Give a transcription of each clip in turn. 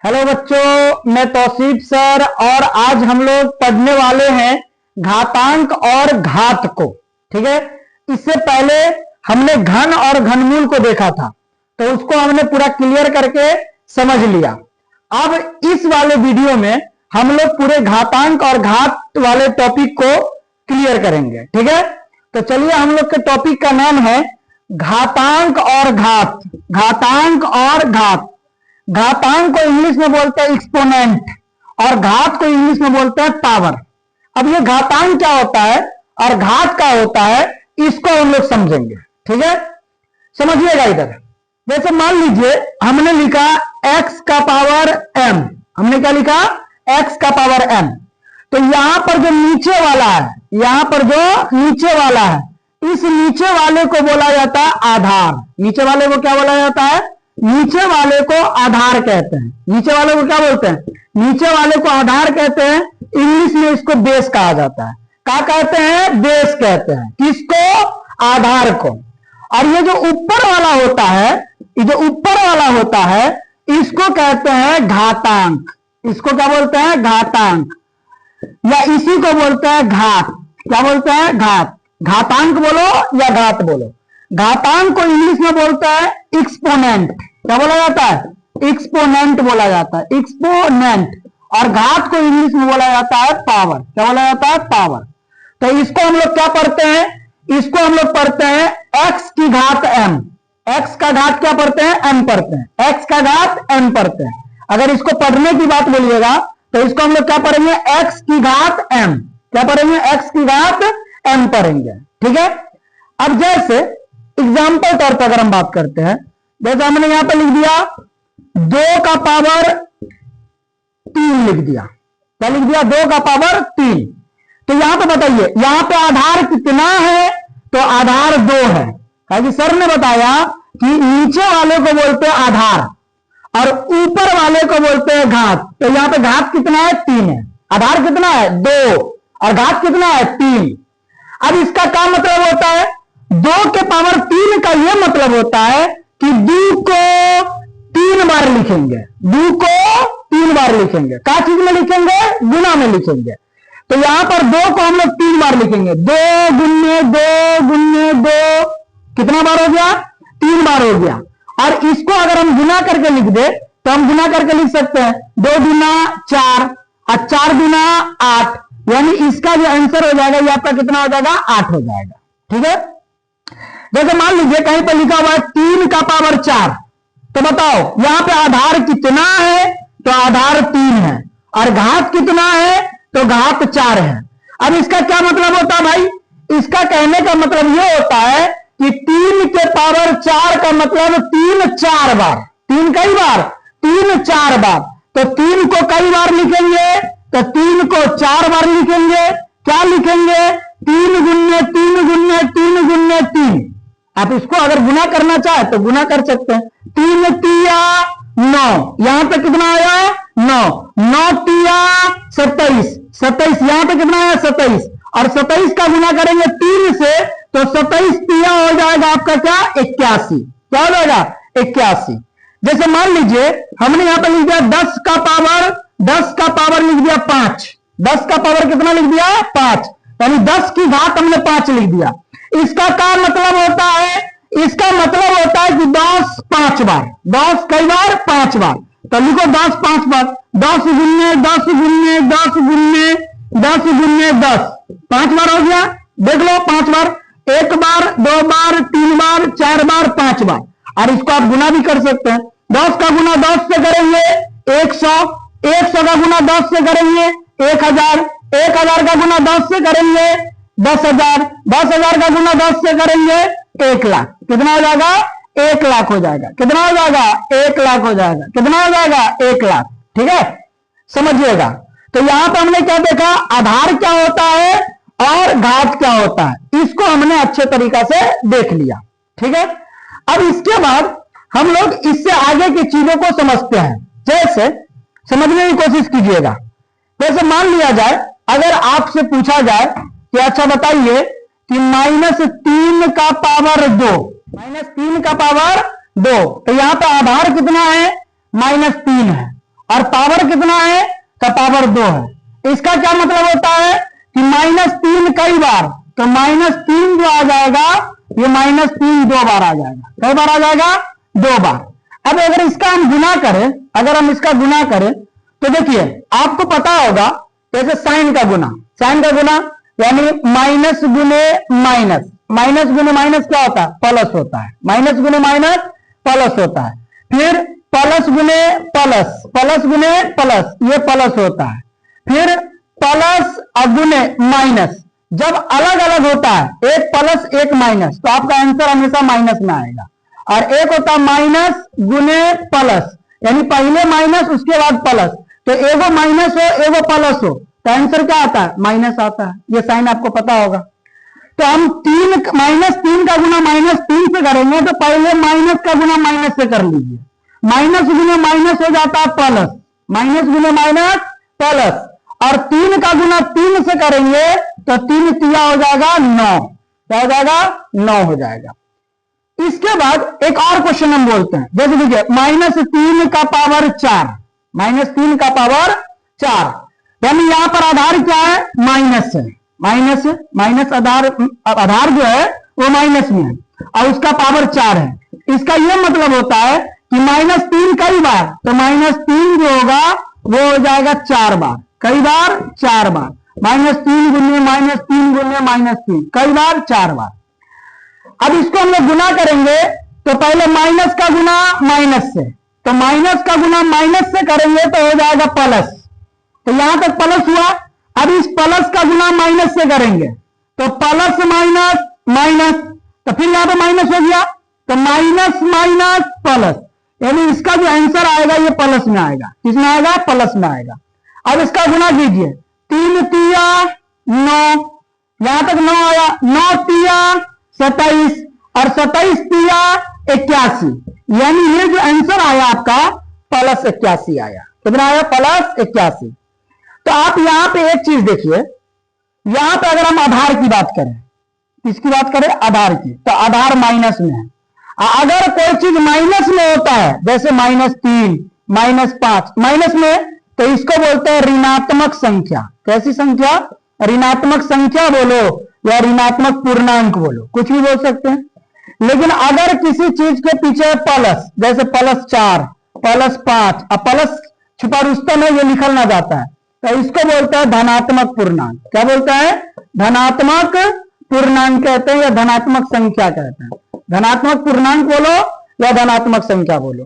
Hello बच्चों, मैं Tausif sir और आज हम लोग पढ़ने वाले हैं घातांक और घात को। ठीक है, इससे पहले हमने घन और घनमूल को देखा था, तो उसको हमने पूरा क्लियर करके समझ लिया। अब इस वाले वीडियो में हम लोग पूरे घातांक और घात वाले टॉपिक को क्लियर करेंगे। ठीक है, तो चलिए, हम लोग के टॉपिक का नाम है घातांक और घात। घातांक और घात। घातांक को इंग्लिश में बोलते हैं एक्सपोनेंट और घात को इंग्लिश में बोलते हैं पावर। अब ये घातांक क्या होता है और घात क्या होता है, इसको हम लोग समझेंगे। ठीक है, समझिएगा। इधर जैसे मान लीजिए हमने लिखा x का पावर m। हमने क्या लिखा? x का पावर m। तो यहां पर जो नीचे वाला है, यहां पर जो नीचे वाला है, इस नीचे वाले को बोला जाता है आधार। नीचे वाले को क्या बोला जाता है? नीचे वाले को आधार कहते हैं। नीचे वाले को क्या बोलते हैं? नीचे वाले को आधार कहते हैं। इंग्लिश में इसको बेस कहा जाता है। क्या कहते हैं? बेस कहते हैं। किसको? आधार को। और ये जो ऊपर वाला होता है, ये जो ऊपर वाला होता है, इसको कहते हैं घातांक। इसको क्या बोलते हैं? घातांक। या इसी को बोलते हैं घात। क्या बोलते हैं? घात। घातांक बोलो या घात बोलो। घातांक को इंग्लिश में बोलता है एक्सपोनेंट। क्या बोला जाता है? एक्सपोनेंट बोला जाता है। एक्सपोनेंट। और घात को इंग्लिश में बोला जाता है पावर। क्या बोला जाता है? पावर। तो इसको हम लोग क्या पढ़ते हैं? इसको हम लोग पढ़ते हैं x की घात m। x का घात क्या पढ़ते हैं? m पढ़ते हैं। x का घात m पढ़ते हैं। अगर इसको पढ़ने की बात बोलिएगा तो इसको हम लोग क्या पढ़ेंगे? x की घात m। क्या पढ़ेंगे? x की घात m पढ़ेंगे। ठीक है, अब जैसे एग्जाम्पल तौर पर अगर हम बात करते हैं, जैसे हमने यहां पर लिख दिया 2 का पावर 3 लिख दिया। क्या लिख दिया? 2 का पावर 3। तो यहां पर बताइए, यहां पे आधार कितना है? तो आधार 2 है। क्योंकि सर ने बताया कि नीचे वाले को बोलते हैं आधार और ऊपर वाले को बोलते हैं घात। तो यहां पे घात कितना है? 3 है। आधार कितना है? 2 और घात कितना है? 3। अब इसका क्या मतलब होता है? 2 के पावर 3 का यह मतलब होता है कि 2 को 3 बार लिखेंगे। 2 को 3 बार लिखेंगे। क्या चीज में लिखेंगे? गुना में लिखेंगे। तो यहां पर 2 को हम लोग 3 बार लिखेंगे। 2 गुने 2 गुने 2, कितना बार हो गया? 3 बार हो गया। और इसको अगर हम गुना करके लिख दे तो हम गुना करके लिख सकते हैं 2 गुना 4 और 4 गुना 8, यानी इसका जो आंसर हो जाएगा ये आपका कितना हो जाएगा? 8 हो जाएगा। ठीक है, जैसे मान लीजिए कहीं पर लिखा हुआ है 3 का पावर 4। तो बताओ यहां पे आधार कितना है? तो आधार 3 है। और घात कितना है? तो घात 4 है। अब इसका क्या मतलब होता है भाई? इसका कहने का मतलब यह होता है कि 3 के पावर 4 का मतलब 3 4 बार। 3 कई बार? 3 4 बार। तो 3 को कई बार लिखेंगे? तो 3 को 4 बार लिखेंगे। क्या लिखेंगे? 3 गुन्ने 3 गुन्ने 3 गुन्ने 3। आप इसको अगर गुना करना चाहे तो गुना कर सकते हैं। 3 तिया 9, यहां पे कितना आया? 9। 9 तिया 27, 27 यहां पे कितना आया? 27। और 27 का गुना करेंगे 3 से तो 27 तिया हो जाएगा आपका क्या? 81। क्या हो जाएगा? 81। जैसे मान लीजिए हमने यहां पर लिख दिया 10 का पावर लिख दिया 5। 10 का पावर कितना लिख दिया? 5, यानी 10 की घात हमने 5 लिख दिया। इसका क्या मतलब होता है? इसका मतलब होता है कि 10 5 बार। 10 कई बार? 5 बार। तो लिखो 10 5 बार। 10 गुन्ने 10 गुन्ने 10 गुन्ने 10 गुन्ने 10, 5 बार हो गया। देख लो 5 बार, 1 बार 2 बार 3 बार 4 बार 5 बार। और इसको आप गुना भी कर सकते हैं। 10 का गुना 10 से करेंगे 100, 100 का गुना 10 से करेंगे 1000, 1000 का गुना 10 से करेंगे 10,000, 10,000 का गुना 10 से करेंगे 1 लाख। कितना हो जाएगा? 1 लाख हो जाएगा। कितना हो जाएगा? 1 लाख हो जाएगा। कितना हो जाएगा? 1 लाख। ठीक है, समझिएगा। तो यहां पर हमने क्या देखा? आधार क्या होता है और घात क्या होता है, इसको हमने अच्छे तरीका से देख लिया। ठीक है, अब इसके बाद हम लोग इससे आगे की चीजों को समझते हैं। जैसे समझने की कोशिश कीजिएगा। जैसे मान लिया जाए, अगर आपसे पूछा जाए कि अच्छा बताइए कि -3 का पावर 2, -3 का पावर 2, तो यहां पर आधार कितना है? -3 है और पावर कितना है, तो पावर 2 है। इसका क्या मतलब होता है कि -3 कई बार, तो -3 जो आ जाएगा ये -3 2 बार आ जाएगा। कई बार आ जाएगा, 2 बार। अब अगर इसका हम गुना करें, अगर हम इसका गुना करें तो देखिए आपको पता होगा जैसे साइन का गुना, साइन का गुना यानी माइनस गुने माइनस, माइनस गुने माइनस क्या होता है, प्लस होता है। माइनस गुने माइनस प्लस होता है। फिर प्लस गुने प्लस, प्लस गुने प्लस, ये प्लस होता है। फिर प्लस गुने माइनस, जब अलग अलग होता है, एक प्लस एक माइनस, तो आपका आंसर हमेशा माइनस में आएगा। और एक होता है माइनस गुने प्लस, यानी पहले माइनस उसके बाद प्लस, तो एगो माइनस हो एगो प्लस हो तो आंसर क्या आता है, माइनस आता है। ये साइन आपको पता होगा। तो हम -3 का गुना -3 से करेंगे, तो पहले माइनस का गुना माइनस से कर लीजिए। माइनस गुने माइनस हो जाता है प्लस, माइनस गुने माइनस प्लस, और 3 का गुना 3 से करेंगे तो 3 तिया हो जाएगा 9, क्या हो जाएगा, 9 हो जाएगा। इसके बाद एक और क्वेश्चन हम बोलते हैं, जैसे देखिए -3 का पावर 4, -3 का पावर 4, यानी यहां पर आधार क्या है, माइनस है। माइनस माइनस आधार जो है वो माइनस में है और उसका पावर 4 है। इसका यह मतलब होता है कि -3 कई बार, तो -3 जो होगा वो हो जाएगा 4 बार। कई बार, 4 बार। -3 गुने -3 गुने -3, कई बार, 4 बार। अब इसको हम लोग गुना करेंगे तो पहले माइनस का गुना माइनस से, तो माइनस का गुना माइनस से करेंगे तो हो जाएगा प्लस, तो यहां तक प्लस हुआ। अब इस प्लस का गुना माइनस से करेंगे तो प्लस माइनस माइनस, तो फिर यहां पे माइनस हो गया, तो माइनस माइनस प्लस, यानी इसका जो आंसर आएगा ये प्लस में आएगा। किसमें आएगा, प्लस में आएगा। अब इसका गुना कीजिए, 3 तिया 9, यहां तक 9 आया, 9 तिया 27 और 27 तिया 81, यानी ये जो आंसर आया आपका प्लस 81 आया। कितना आया, प्लस 81। तो आप यहां पे एक चीज देखिए, यहां पे अगर हम आधार की बात करें, किसकी बात करें, आधार की, तो आधार माइनस में है। अगर कोई चीज माइनस में होता है जैसे -3, -5 माइनस में, तो इसको बोलते हैं ऋणात्मक संख्या। कैसी संख्या, ऋणात्मक संख्या बोलो या ऋणात्मक पूर्णांक बोलो, कुछ भी बोल सकते हैं। लेकिन अगर किसी चीज के पीछे प्लस, जैसे +4, +5 और प्लस छुपा रुस्तम है, ये निकलना जाता है, तो इसको बोलते हैं धनात्मक पूर्णांक। क्या बोलता है, धनात्मक पूर्णांक कहते हैं या धनात्मक संख्या कहते हैं। धनात्मक पूर्णांक बोलो या धनात्मक संख्या बोलो।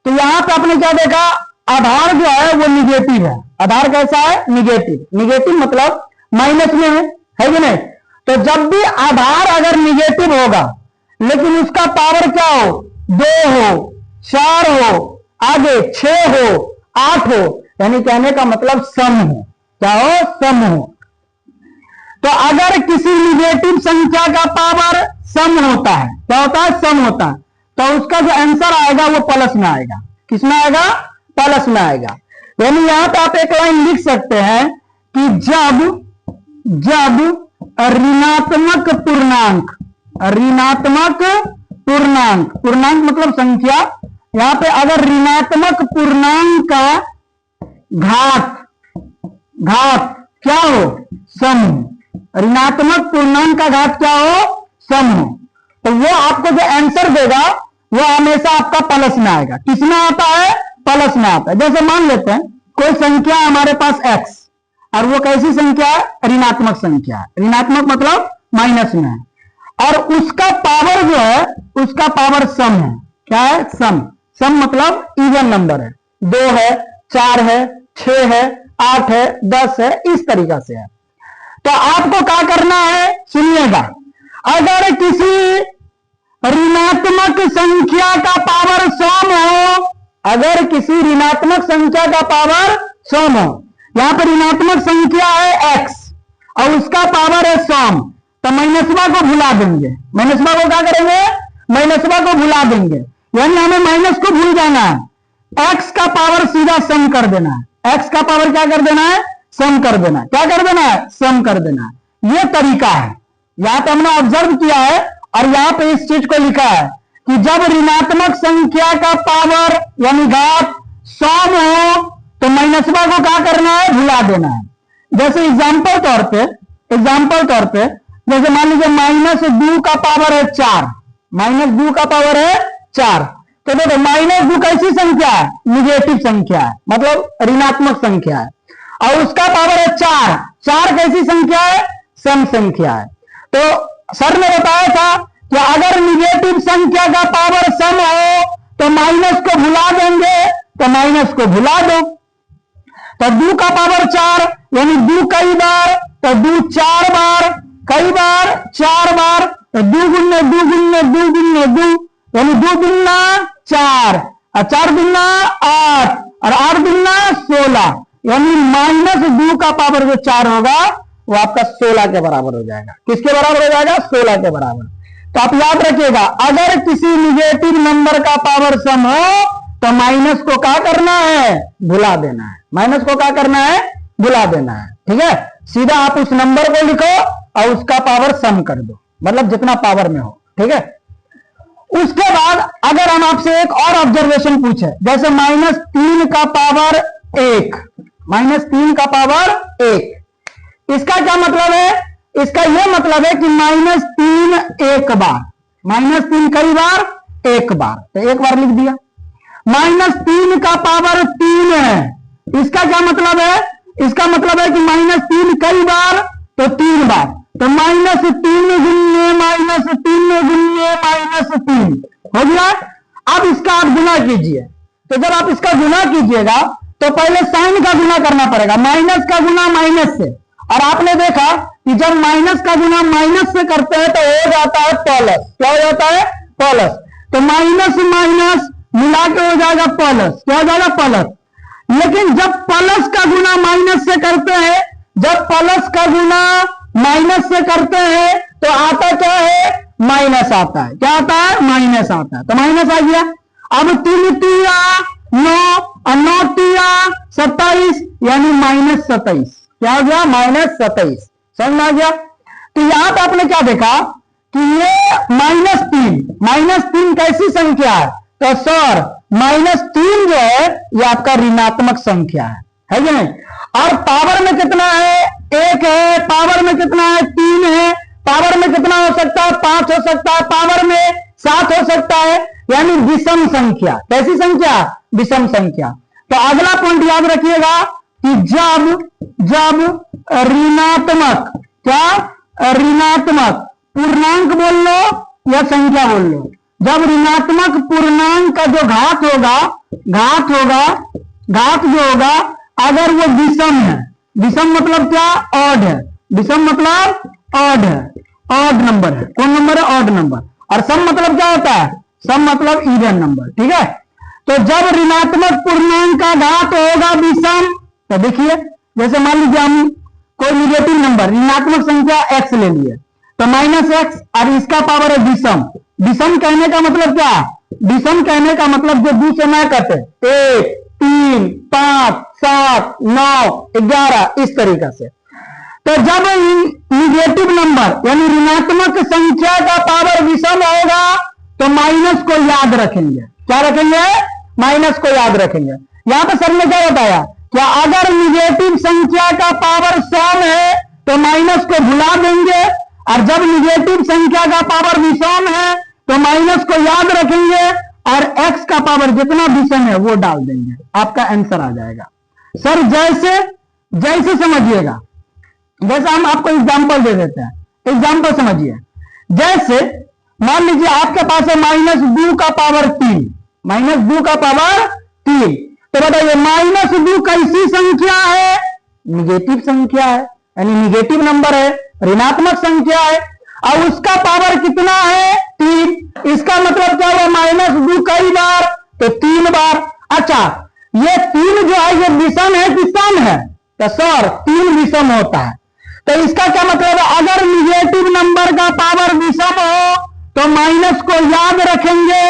तो यहां पे आपने क्या देखा, आधार जो है वो निगेटिव है। आधार कैसा है, निगेटिव। निगेटिव मतलब माइनस में है कि नहीं। तो जब भी आधार अगर निगेटिव होगा लेकिन उसका पावर क्या हो, 2 हो, 4 हो, आगे 6 हो, 8 हो, यानी कहने का मतलब सम हो। क्या हो, सम हो। तो अगर किसी निगेटिव संख्या का पावर सम होता है, क्या होता है, सम होता है, तो उसका जो आंसर आएगा वो प्लस में आएगा। किसमें आएगा, प्लस में आएगा। यानी यहां पे आप एक लाइन लिख सकते हैं कि जब ऋणात्मक पूर्णांक, ऋणात्मक पूर्णांक, पूर्णांक मतलब संख्या, यहां पे अगर ऋणात्मक पूर्णांक का घात क्या हो, सम हो। ऋणात्मक पूर्णांक का घात क्या हो, सम हो, तो वो आपको जो आंसर देगा वो हमेशा आपका प्लस में आएगा। किसमें आता है, प्लस में आता है। जैसे मान लेते हैं कोई संख्या हमारे पास x, और वो कैसी संख्या है, ऋणात्मक संख्या है। ऋणात्मक मतलब माइनस में है, और उसका पावर जो है, उसका पावर सम है। क्या है, सम। सम मतलब इवन नंबर है, 2 है, 4 है, 6 है, 8 है, 10 है, इस तरीका से है। तो आपको क्या करना है, सुनिएगा, अगर किसी ऋणात्मक संख्या का पावर सम हो, अगर किसी ऋणात्मक संख्या का पावर सम हो, यहां पर ऋणात्मक संख्या है x और उसका पावर है सम, तो माइनसवा को भुला देंगे। माइनसवा को क्या करेंगे, माइनसवा को भुला देंगे, यानी हमें माइनस को भूल जाना है। x का पावर सीधा सम कर देना है। x का पावर क्या कर देना है, सम कर देना है। क्या कर देना है, सम कर देना है। ये तरीका है, यहां पे हमने ऑब्जर्व किया है और यहां पे इस चीज को लिखा है कि जब ऋणात्मक संख्या का पावर यानी घात सम हो माइनसवा को क्या करना है, भुला देना है। जैसे एग्जाम्पल तौर पे जैसे मान लीजिए -2 का पावर है 4, -2 का पावर है 4, तो देखो -2 कैसी संख्या है, निगेटिव संख्या है, मतलब ऋणात्मक संख्या है, और उसका पावर है 4, 4 कैसी संख्या है, सम संख्या है। तो सर ने बताया था कि अगर निगेटिव संख्या का पावर सम हो तो माइनस को भुला देंगे, तो माइनस को भुला दो। तो 2 का पावर 4 यानी 2 कई बार, तो 2 4 बार, कई बार 4 बार, तो 2 गुने 2 गुने 2 गुने 2 यानी 2 गुना 4 और 4 गुना 8 और 8 गुना 16 यानी -2 का पावर जो 4 होगा वो आपका 16 के बराबर हो जाएगा। किसके बराबर हो जाएगा, 16 के बराबर। तो आप याद रखिएगा, अगर किसी निगेटिव नंबर का पावर सम हो तो माइनस को क्या करना है, भुला देना है। माइनस को क्या करना है, भुला देना है। ठीक है, सीधा आप उस नंबर को लिखो और उसका पावर सम कर दो, मतलब जितना पावर में हो। ठीक है, उसके बाद अगर हम आपसे एक और ऑब्जर्वेशन पूछे, जैसे -3 का पावर 1, -3 का पावर 1, इसका क्या मतलब है, इसका यह मतलब है कि -3 एक बार, -3 कई बार, एक बार, तो एक बार लिख दिया। -3 का पावर 3 है, इसका क्या मतलब है, इसका मतलब है कि -3 कई बार तो 3 बार, तो -3 गुने -3 हो गया। अब इसका आप गुना कीजिए, तो जब आप इसका गुना कीजिएगा तो पहले साइन का गुना करना पड़ेगा, माइनस का गुना माइनस से, और आपने देखा कि जब माइनस का गुना माइनस से करते हैं तो हो जाता है प्लस। क्या हो जाता है, प्लस। तो माइनस माइनस मिला के हो जाएगा प्लस, क्या हो जाएगा, प्लस। लेकिन जब प्लस का गुना माइनस से करते हैं, जब प्लस का गुना माइनस से करते हैं तो आता क्या है, माइनस आता है। क्या आता है, माइनस आता है। तो माइनस आ गया। अब 3 तिया 9 और 9 तिया 27 यानी -27। क्या हो गया, -27। समझ में आ गया। तो यहां पर आपने क्या देखा कि ये -3 कैसी संख्या है, तो सर -3 जो है ये आपका ऋणात्मक संख्या है कि नहीं। और पावर में कितना है, 1 है, पावर में कितना है, 3 है, पावर में कितना हो सकता है, 5 हो सकता है, पावर में 7 हो सकता है, यानी विषम संख्या। कैसी संख्या, विषम संख्या। तो अगला पॉइंट याद रखिएगा कि जब ऋणात्मक, क्या ऋणात्मक पूर्णांक बोल लो या संख्या बोल लो, जब ऋणात्मक पूर्णांक का जो घात जो होगा अगर वो विषम है, विषम मतलब क्या, ऑड है, विषम मतलब ऑड है, ऑड नंबर है। कौन नंबर है, ऑड नंबर। और सम मतलब क्या होता है, सम मतलब इवन नंबर। ठीक है, तो जब ऋणात्मक पूर्णांक का घात होगा विषम, तो देखिए जैसे मान लीजिए हम कोई निगेटिव नंबर ऋणात्मक संख्या x ले लिए, तो -x और इसका पावर है विषम। विषम कहने का मतलब क्या, विषम कहने का मतलब जो 2 से ना कटे, 1 3 5 7 9 11 इस तरीके से। तो जब निगेटिव नंबर यानी ऋणात्मक संख्या का पावर विषम होगा तो माइनस को याद रखेंगे। क्या रखेंगे, माइनस को याद रखेंगे। यहां पर सर ने क्या बताया, क्या अगर निगेटिव संख्या का पावर सम है तो माइनस को भुला देंगे, और जब निगेटिव संख्या का पावर विषम है तो माइनस को याद रखेंगे और x का पावर जितना विषम है वो डाल देंगे, आपका आंसर आ जाएगा। सर जैसे समझिएगा, जैसा हम आपको एग्जांपल दे देते हैं, एग्जांपल समझिए। जैसे मान लीजिए आपके पास है -2 का पावर 3, -2 का पावर 3, तो बताइए -2 कैसी संख्या है, निगेटिव संख्या है, यानी निगेटिव नंबर है, ऋणात्मक संख्या है, और उसका पावर कितना है, 3। इसका मतलब क्या हुआ, -2 कई बार, तो 3 बार। अच्छा, ये 3 जो है ये विषम है कि सम है, तो सर 3 विषम होता है। तो इसका क्या मतलब है, अगर निगेटिव नंबर का पावर विषम हो तो माइनस को याद रखेंगे,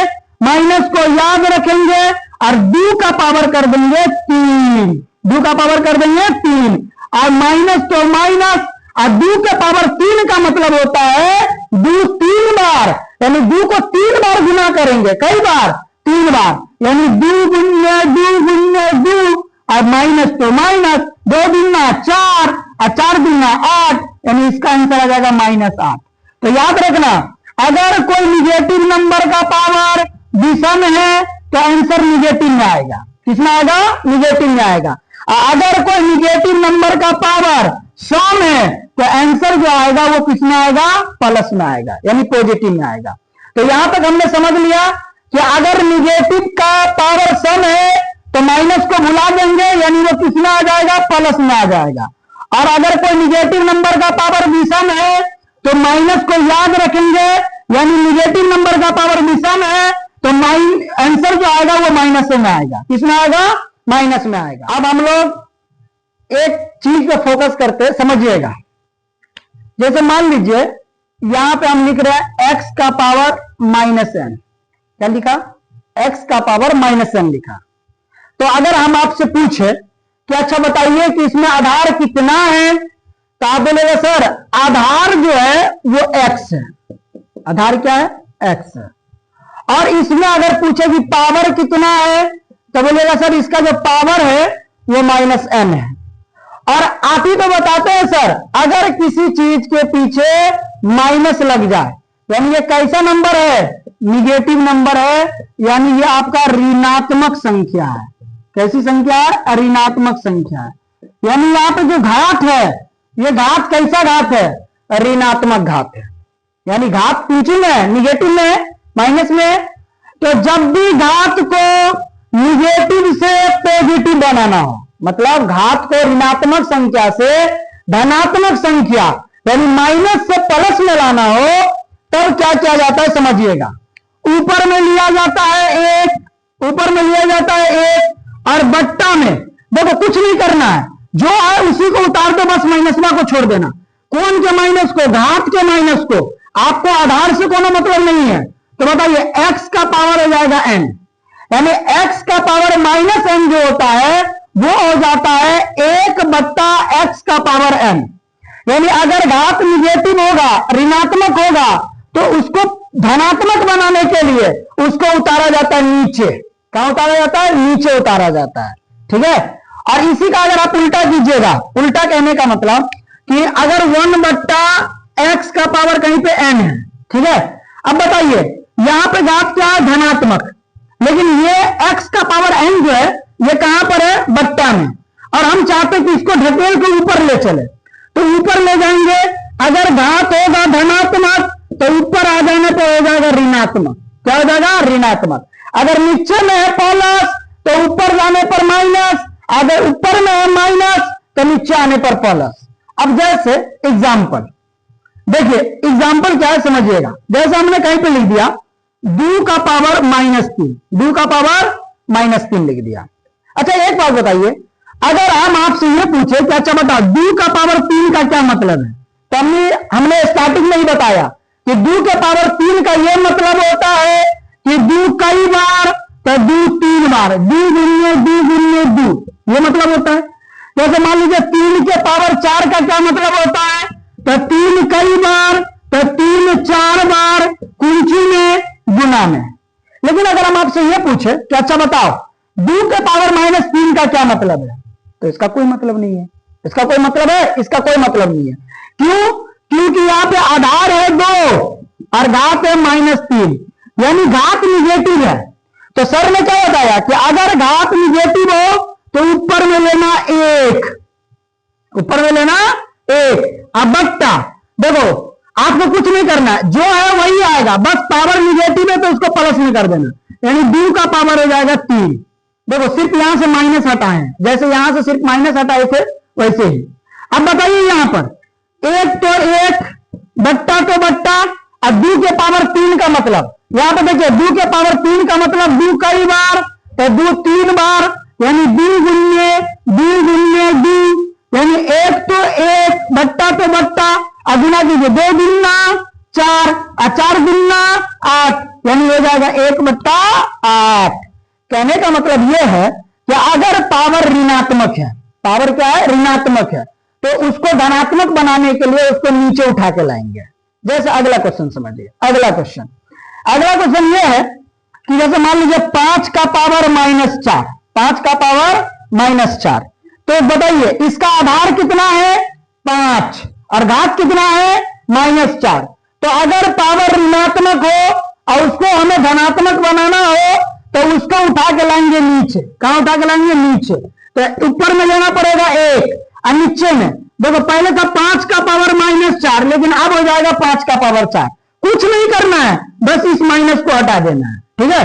माइनस को याद रखेंगे और 2 का पावर कर देंगे 3, 2 का पावर कर देंगे 3, और माइनस तो माइनस, और 2 के पावर 3 का मतलब होता है 2 3 बार, यानी 2 को 3 बार गुना करेंगे, कई बार, 3 बार, यानी 2 गुने 2 गुने 2, और माइनस तो माइनस, 2 दूना 4 और 4 दूना 8, यानी इसका आंसर आ जाएगा -8। तो याद रखना, अगर कोई निगेटिव नंबर का पावर विषम है तो आंसर निगेटिव में आएगा। किसमें आएगा? निगेटिव में आएगा। अगर कोई निगेटिव नंबर का पावर सम है तो आंसर जो आएगा वो किसमें आएगा? प्लस में आएगा, यानी पॉजिटिव में आएगा। तो यहां तक हमने समझ लिया कि अगर निगेटिव का पावर सम है तो माइनस को भुला देंगे, यानी वो किसमें आ जाएगा? प्लस में आ जाएगा। और अगर कोई निगेटिव नंबर का पावर विषम है तो माइनस को याद रखेंगे, यानी निगेटिव नंबर का पावर विषम है तो आंसर जो आएगा वो माइनस में आएगा। किसमें आएगा? माइनस में आएगा। अब हम लोग एक चीज पे फोकस करते, समझिएगा। जैसे मान लीजिए यहां पे हम लिख रहे हैं x का पावर -n। क्या लिखा? x का पावर -n लिखा। तो अगर हम आपसे पूछे कि अच्छा बताइए कि इसमें आधार कितना है, तो आप बोलेगा सर आधार जो है वो x है। आधार क्या है? x है। और इसमें अगर पूछे कि पावर कितना है तो बोलेगा सर इसका जो पावर है वो -n है। और आप ही तो बताते हैं सर, अगर किसी चीज के पीछे माइनस लग जाए, यानी ये कैसा नंबर है? निगेटिव नंबर है, यानी ये आपका ऋणात्मक संख्या है। कैसी संख्या है? ऋणात्मक संख्या है। यानी यहां पे जो घात है, ये घात कैसा घात है? ऋणात्मक घात है। यानी घात पूछी में निगेटिव में, माइनस में। तो जब भी घात को निगेटिव से पॉजिटिव बनाना हो, मतलब घात को ऋणात्मक संख्या से धनात्मक संख्या यानी माइनस से प्लस में लाना हो, तब क्या किया जाता है? समझिएगा। ऊपर में लिया जाता है 1, ऊपर में लिया जाता है 1, और बट्टा में देखो कुछ नहीं करना है, जो है उसी को उतार दो, बस माइनसवा को छोड़ देना। कौन के माइनस को? घात के माइनस को। आपको आधार से कोनो मतलब नहीं है। तो बताइए x का पावर हो जाएगा n, यानी x का पावर -n जो होता है वो हो जाता है 1/x का पावर n। यानी अगर घात निगेटिव होगा, ऋणात्मक होगा, तो उसको धनात्मक बनाने के लिए उसको उतारा जाता है नीचे। कहां उतारा जाता है? नीचे उतारा जाता है। ठीक है। और इसी का अगर आप उल्टा कीजिएगा, उल्टा कहने का मतलब कि अगर 1/x का पावर कहीं पे n है, ठीक है। अब बताइए यहां पे घात क्या है? धनात्मक, लेकिन ये x का पावर n जो है ये कहां पर है? बट्टा में। और हम चाहते कि इसको ढकेल के ऊपर ले चले, तो ऊपर ले जाएंगे। अगर घात होगा धनात्मक तो ऊपर आ जाने पर हो जाएगा ऋणात्मक। क्या हो जाएगा? ऋणात्मक। अगर नीचे में है प्लस तो ऊपर जाने पर माइनस, अगर ऊपर में है माइनस तो नीचे आने पर प्लस। अब जैसे एग्जाम्पल देखिए, एग्जाम्पल क्या है समझिएगा। जैसे हमने कहीं पे लिख दिया 2 का पावर -3, 2 का पावर -3 लिख दिया। अच्छा एक बात बताइए, अगर हम आपसे ये पूछे कि अच्छा बताओ 2 का पावर 3 का क्या मतलब है, तो हमने स्टार्टिंग में ही बताया कि 2 के पावर 3 का ये मतलब होता है कि 2 कई बार तो 2 3 बार, 2 गुने 2 गुने 2, ये मतलब होता है। जैसे मान लीजिए 3 के पावर 4 का क्या मतलब होता है? तो 3 कई बार तो 3 4 बार, कुंची में गुना में। लेकिन अगर हम आपसे यह पूछे कि अच्छा बताओ 2 के पावर -3 का क्या मतलब है, तो इसका कोई मतलब नहीं है। इसका कोई मतलब है? इसका कोई मतलब नहीं है। क्यों? क्योंकि यहां पे आधार है 2 और घात है -3, यानी घात निगेटिव है। तो सर ने क्या बताया कि अगर घात निगेटिव हो तो ऊपर में लेना 1, ऊपर में लेना 1। अब बट्टा देखो, आपको कुछ नहीं करना, जो है वही आएगा, बस पावर निगेटिव है तो उसको प्लस में कर देना, यानी 2 का पावर हो जाएगा 3। देखो सिर्फ यहां से माइनस हटाए हैं, जैसे यहां से सिर्फ माइनस हटाए थे वैसे ही। अब बताइए यहां पर 1 तो 1, बट्टा तो बट्टा, अब 2 के पावर 3 का मतलब, यहां पर देखिए 2 के पावर 3 का मतलब 2 कई बार तो 2 3 बार, यानी 2 गुने 2, यानी 1 तो 1, बट्टा तो बट्टा। अब गुना कीजिए 2 गुना 4 और 4 गुना 8, यानी हो जाएगा 1/8। कहने का मतलब यह है कि अगर पावर ऋणात्मक है, पावर क्या है? ऋणात्मक है, तो उसको धनात्मक बनाने के लिए उसको नीचे उठा के लाएंगे। जैसे अगला क्वेश्चन समझिए। अगला क्वेश्चन यह है कि जैसे मान लीजिए 5 का पावर -4, 5 का पावर -4, तो बताइए इसका आधार कितना है 5 और घात कितना है -4। तो अगर पावर ऋणात्मक हो और उसको हमें धनात्मक बनाना हो तो उसको उठा के लाएंगे नीचे। कहां उठा के लाएंगे? नीचे। तो ऊपर में लेना पड़ेगा 1 और नीचे में देखो पहले था 5 का पावर -4, लेकिन अब हो जाएगा 5 का पावर 4। कुछ नहीं करना है, बस इस माइनस को हटा देना है। ठीक है,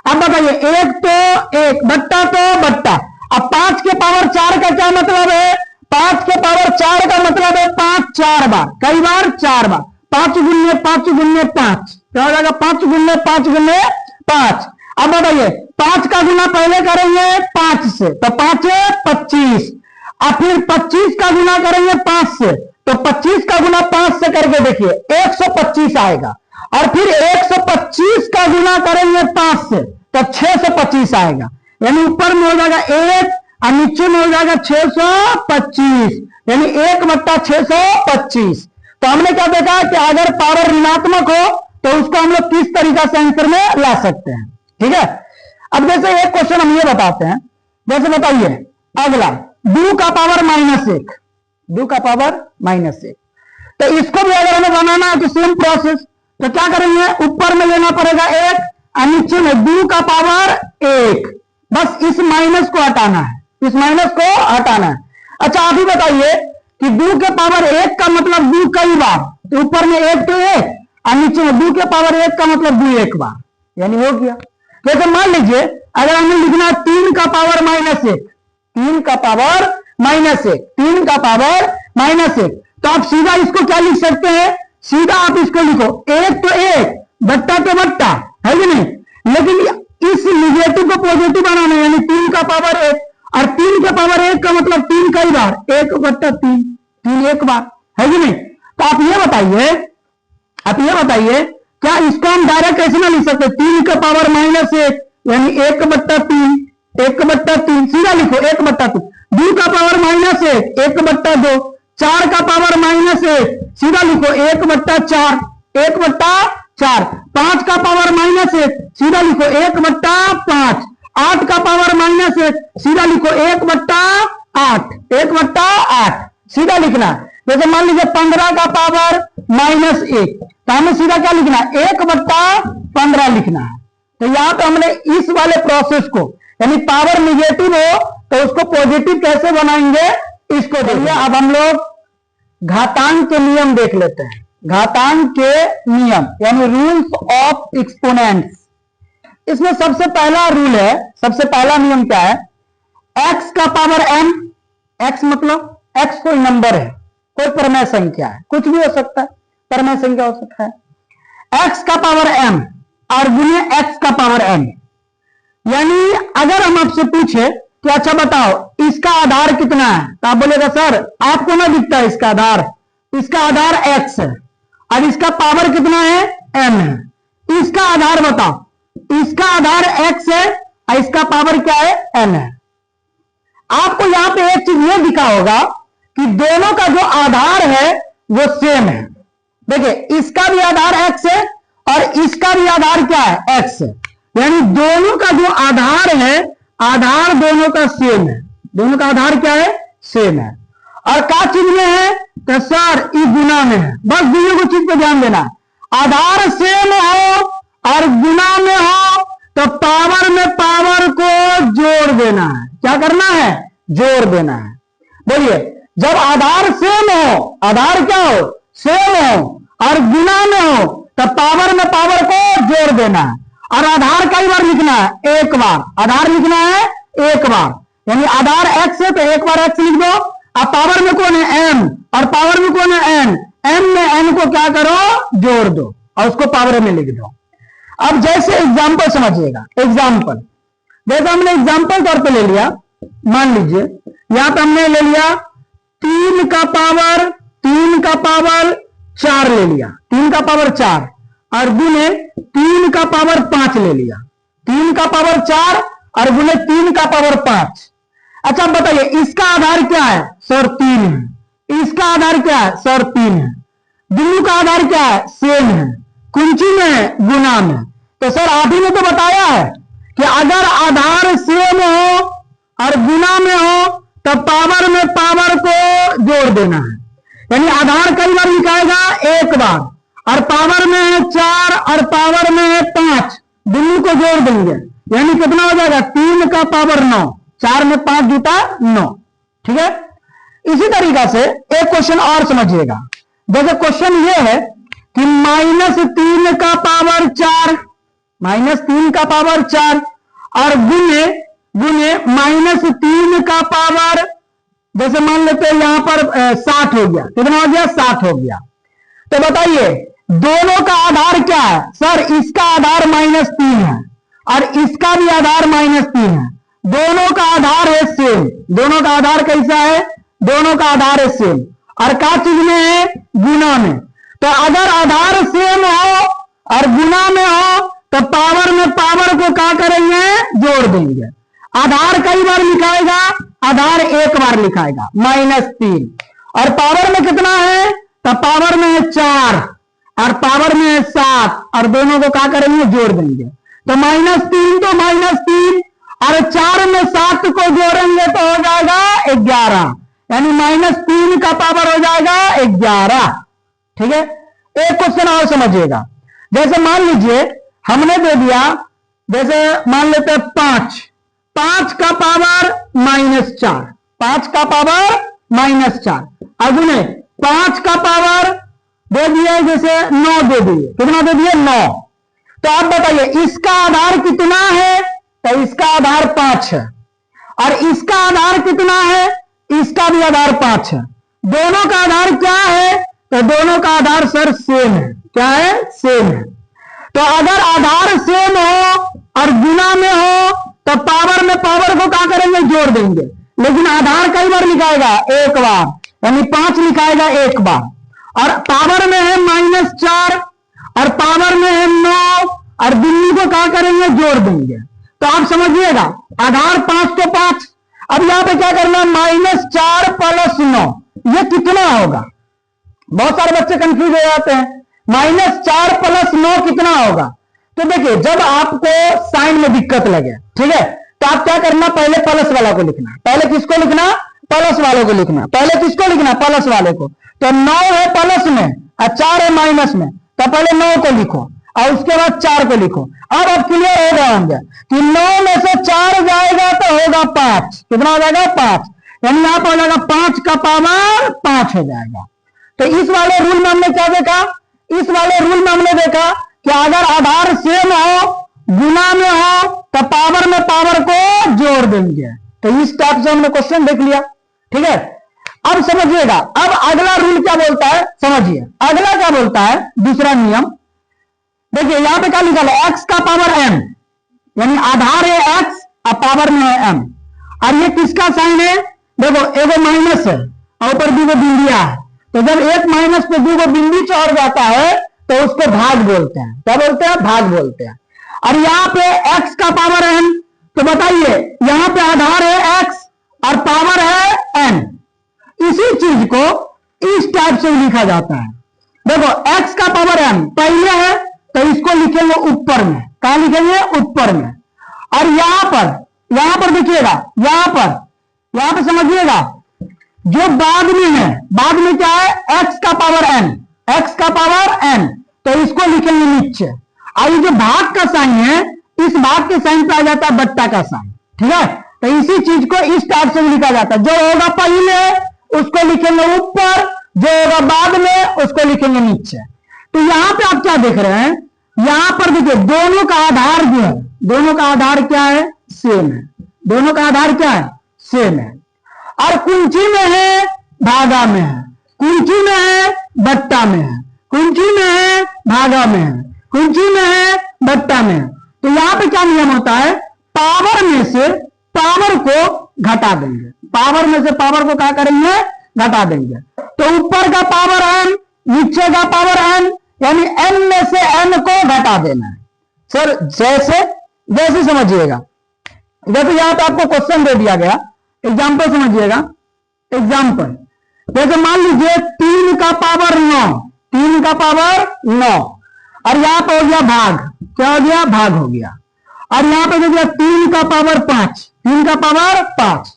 अब बताइए 1 तो 1 बट्टा तो बट्टा। अब 5 के पावर 4 का क्या मतलब है? 5 के पावर 4 का मतलब है 5 4 बार। कई बार? 4 बार। 5 गुने 5 गुने 5 क्या हो जाएगा? 5 गुने 5 गुने 5। अब बताइए 5 का गुना पहले करेंगे 5 से तो 5 है 25, और फिर 25 का गुना करेंगे 5 से तो 25 का गुना 5 से करके देखिए 125 आएगा, और फिर 125 का गुना करेंगे 5 से तो 625 आएगा। यानी ऊपर में हो जाएगा 1 और नीचे में हो जाएगा 625, यानी 1/625। तो हमने क्या देखा कि अगर पावर ऋणात्मक हो तो उसको हम लोग किस तरीका से आंसर में ला सकते हैं। ठीक है, अब जैसे एक क्वेश्चन हम ये बताते हैं, जैसे बताइए अगला 2 का पावर -1, 2 का पावर -1। तो इसको भी अगर हमें बनाना है तो सेम प्रोसेस। तो क्या करेंगे? ऊपर में लेना पड़ेगा 1 और नीचे में 2 का पावर 1। बस इस माइनस को हटाना है, इस माइनस को हटाना है। अच्छा आप ही बताइए कि 2 के पावर 1 का मतलब 2 कई बार, तो ऊपर में 1 तो 1 और नीचे में 2 के पावर 1 का मतलब 2 एक बार, यानी हो गया। जैसे मान लीजिए अगर हमें लिखना है 3 का पावर -1, 3 का पावर -1, 3 का पावर -1, तो आप सीधा इसको क्या लिख सकते हैं? सीधा आप इसको लिखो 1 तो 1 बट्टा तो बट्टा, है कि नहीं? लेकिन इस निगेटिव को पॉजिटिव बनाना है, यानी 3 का पावर 1, और 3 के पावर 1 का मतलब 3 कई बार, 1/3, 3 एक बार, है कि नहीं? तो आप ये बताइए क्या इसको हम डायरेक्ट कैसे ना लिख सकते? 3 का पावर -1 यानी 1/3, 1/3 सीधा लिखो 1/3। 2 का पावर -1 1/2, 4 का पावर -1 सीधा लिखो 1/4, 1/4। 5 का पावर -1 सीधा लिखो 1/5, 8 का पावर -1 सीधा लिखो 1/8, 1/8 सीधा लिखना। जैसे मान लीजिए 15 का पावर -1 तो हमें सीधा क्या लिखना है? 1/15 लिखना है। तो यहां पे हमने इस वाले प्रोसेस को, यानी पावर निगेटिव हो तो उसको पॉजिटिव कैसे बनाएंगे इसको देखिए। अब हम लोग घातांक के नियम देख लेते हैं। घातांक के नियम यानी रूल्स ऑफ एक्सपोनेंट्स। इसमें सबसे पहला रूल है, सबसे पहला नियम क्या है? x का पावर m, x मतलब x कोई नंबर है, कोई परमेय संख्या है, कुछ भी हो सकता है, परमेय संख्या हो सकता है। x का पावर m और गुने x का पावर m, यानी अगर हम आपसे पूछे कि अच्छा बताओ इसका आधार कितना है, तो आप बोलेगा सर आपको ना दिखता है इसका आधार, इसका आधार x है और इसका पावर कितना है m है। इसका आधार बताओ, इसका आधार x है और इसका पावर क्या है m है। आपको यहां पे एक चीज ये दिखा होगा कि दोनों का जो आधार है वो सेम है। देखिए इसका भी आधार x है और इसका भी आधार क्या है x है, यानी दोनों का जो आधार है, आधार दोनों का सेम है। दोनों का आधार क्या है? सेम है। और क्या चीज में है? तो सर ई गुना में है। बस दोनों को चीज पे ध्यान देना है। आधार सेम हो और गुना में हो तो पावर में पावर को जोड़ देना है। क्या करना है? जोड़ देना है। बोलिए जब आधार सेम हो, आधार क्या हो? सेम हो और गुना में हो तो पावर में पावर को जोड़ देना है। और आधार कई बार लिखना है? एक बार। आधार लिखना है एक बार, यानी आधार x है तो एक बार x लिख दो। अब पावर में कौन है? m, और पावर में कौन है? n। m में n को क्या करो? जोड़ दो और उसको पावर में लिख दो। अब जैसे एग्जाम्पल समझिएगा। एग्जाम्पल जैसे हमने एग्जाम्पल तौर पे ले लिया, मान लीजिए यहां पे हमने ले लिया 3 का पावर 4 ले लिया, 3 का पावर 4 और गुने 3 का पावर 5 ले लिया। 3 का पावर 4 और गुने 3 का पावर 5। अच्छा बताइए इसका आधार क्या है? सर 3 है। इसका आधार क्या है? सर 3 है। दोनों का आधार क्या है? सेम है। कुंची में? गुना में। तो सर आप ही ने तो बताया है कि अगर आधार सेम हो और गुना में हो तो पावर देना है। यानी आधार कई बार लिखाएगा, एक बार, और पावर में है 4 और पावर में है 5, दोनों को जोड़ देंगे, यानी कितना हो जाएगा 3 का पावर 9, 4 में 5 जुटा 9। ठीक है, इसी तरीका से एक क्वेश्चन और समझिएगा। जैसे क्वेश्चन ये है कि -3 का पावर 4, -3 का पावर 4 और गुने -3 का पावर, जैसे मान लेते हैं यहां पर 60 हो गया, कितना हो गया 60 हो गया। तो बताइए दोनों का आधार क्या है? सर इसका आधार -3 है और इसका भी आधार -3 है, दोनों का आधार है सेम। दोनों का आधार कैसा है? दोनों का आधार है सेम, और क्या चीज में है? गुना में। तो अगर आधार सेम हो और गुना में हो तो पावर में पावर को क्या करेंगे? जोड़ देंगे। आधार कई बार लिखाएगा? आधार एक बार लिखाएगा, -3, और पावर में कितना है? तो पावर में है 4 और पावर में है 7, और दोनों को क्या करेंगे? जोड़ देंगे। तो -3 तो -3 और 4 में 7 को जोड़ेंगे तो हो जाएगा 11, यानी -3 का पावर हो जाएगा 11। ठीक है, एक क्वेश्चन और समझिएगा। जैसे मान लीजिए हमने दे दिया, जैसे मान लेते हैं 5 का पावर -4, 5 का पावर -4, अगुने 5 का पावर दे दिए, जैसे 9 दे दिए, कितना दे दिए? 9। तो आप बताइए इसका आधार कितना है? तो इसका आधार 5 है, और इसका आधार कितना है? इसका भी आधार 5 है। दोनों का आधार क्या है? तो दोनों का आधार सर सेम है। क्या है? सेम है। तो अगर आधार सेम हो और गुना में हो तो पावर में पावर को क्या करेंगे? जोड़ देंगे। लेकिन आधार कई बार लिखाएगा? एक बार, यानी 5 लिखाएगा एक बार, और पावर में है -4 और पावर में है 9, और दोनों को क्या करेंगे? जोड़ देंगे। तो आप समझिएगा आधार 5 तो 5, अब यहां पे क्या करना? -4 + 9, ये कितना होगा? बहुत सारे बच्चे कंफ्यूज हो जाते हैं, -4 + 9 कितना होगा? तो देखिए जब आपको साइन में दिक्कत लगे, ठीक है, तो आप क्या करना? पहले प्लस वाला को लिखना। पहले किसको लिखना? प्लस वाले को लिखना। पहले किसको लिखना? प्लस वाले को। तो 9 है प्लस में और 4 है माइनस में, तो पहले 9 को लिखो और उसके बाद 4 को लिखो। अब क्लियर हो जाएंगे कि 9 में से 4 जाएगा तो होगा 5। कितना हो जाएगा? 5, यानी यहां पर हो जाएगा 5 का पावर 5 हो जाएगा। तो इस वाले रूल में हमने क्या देखा? इस वाले रूल में हमने देखा कि अगर आधार सेम हो, गुना में हो, तो पावर में पावर को जोड़ देंगे। तो इस टाइप से हमने क्वेश्चन देख लिया। ठीक है, अब समझिएगा, अब अगला रूल क्या बोलता है समझिए। अगला क्या बोलता है? दूसरा नियम देखिए, यहां पे क्या लिखा है? x का पावर m, यानी आधार है x और पावर में है m, और ये किसका साइन है? देखो एगो माइनस है और ऊपर 2 बिंदिया है, तो जब एक माइनस पे 2 बिंदी चढ़ जाता है तो उसको भाग बोलते हैं। क्या बोलते हैं? भाग बोलते हैं। और यहाँ पे x का पावर n, तो बताइए यहां पे आधार है x और पावर है n, इसी चीज को इस टाइप से लिखा जाता है। देखो x का पावर m पहले है तो इसको लिखेंगे ऊपर में। कहा लिखेंगे? ऊपर में। और यहां पर देखिएगा, यहां पर समझिएगा, जो बाद में है, बाद में क्या है? x का पावर n, x का पावर n, तो इसको लिखेंगे नीचे। और ये जो भाग का साइन है, इस भाग के साइन पे आ जाता है बट्टा का साइन। ठीक है, तो इसी चीज को इस टाइप से लिखा जाता है। जो होगा पहले उसको लिखेंगे ऊपर, जो होगा बाद में उसको लिखेंगे नीचे। तो यहां पे आप क्या देख रहे हैं? यहां पर देखिए दोनों का आधार जो है, दोनों का आधार क्या है? सेम है। दोनों का आधार क्या है? सेम है। और कुंची में है, भागा में है, कुंची में है, बट्टा में है, कुंची में है, भागा में है, कुंची में है, बट्टा में है। तो यहां पे क्या नियम होता है? पावर में से पावर को घटा देंगे। पावर में से पावर को क्या करेंगे? घटा देंगे। तो ऊपर का पावर n, नीचे का पावर n, यानी n में से n को घटा देना है। सर जैसे समझिएगा, जैसे यहां पे आपको क्वेश्चन दे दिया गया, एग्जाम्पल समझिएगा। एग्जाम्पल जैसे मान लीजिए 3 का पावर 9, 3 का पावर 9, और यहां पर हो गया भाग। क्या हो गया? भाग हो गया। और यहां पे देखिए 3 का पावर 5, 3 का पावर 5।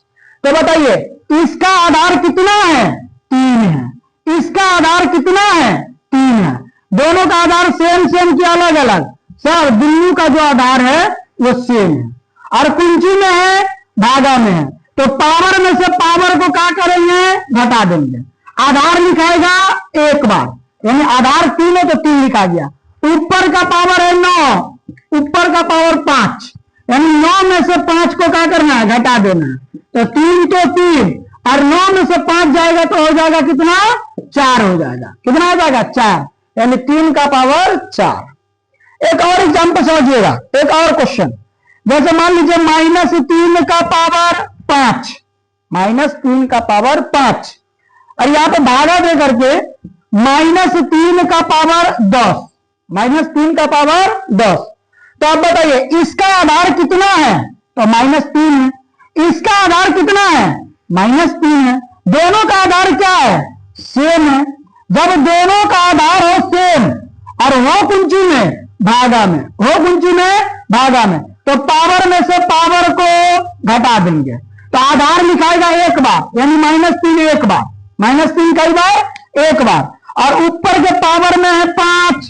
तो बताइए इसका आधार कितना है? 3 3 है, इसका आधार कितना है 3 है, दोनों का आधार सेम सेम क्या अलग अलग, सर दोनों का जो आधार है वो सेम है और कुंजी में है भागा में है, तो पावर में से पावर को क्या करेंगे घटा देंगे, आधार लिखाएगा एक बार, यानी आधार 3 है तो 3 लिखा गया, ऊपर का पावर है 9, ऊपर का पावर 5, यानी 9 में से 5 को क्या करना है घटा देना है, तो 3 तो 3 और 9 में से 5 जाएगा तो हो जाएगा कितना 4 हो जाएगा, कितना हो जाएगा 4, यानी 3 का पावर 4। एक और एग्जांपल समझिएगा, एक और क्वेश्चन, जैसे मान लीजिए -3 का पावर 5, -3 का पावर 5 और यहां पे भागा दे करके -3 का पावर 10, -3 का पावर 10, तो अब बताइए इसका आधार कितना है, तो -3 है, इसका आधार कितना है -3 है, दोनों का आधार क्या है सेम है, जब दोनों का आधार हो सेम और हो कुंजी में भागा में, हो कुंजी में भागा में, तो पावर में से पावर को घटा देंगे, तो आधार लिखाएगा एक बार, यानी -3 एक बार, -3 कई बार एक बार, और ऊपर के पावर में है 5,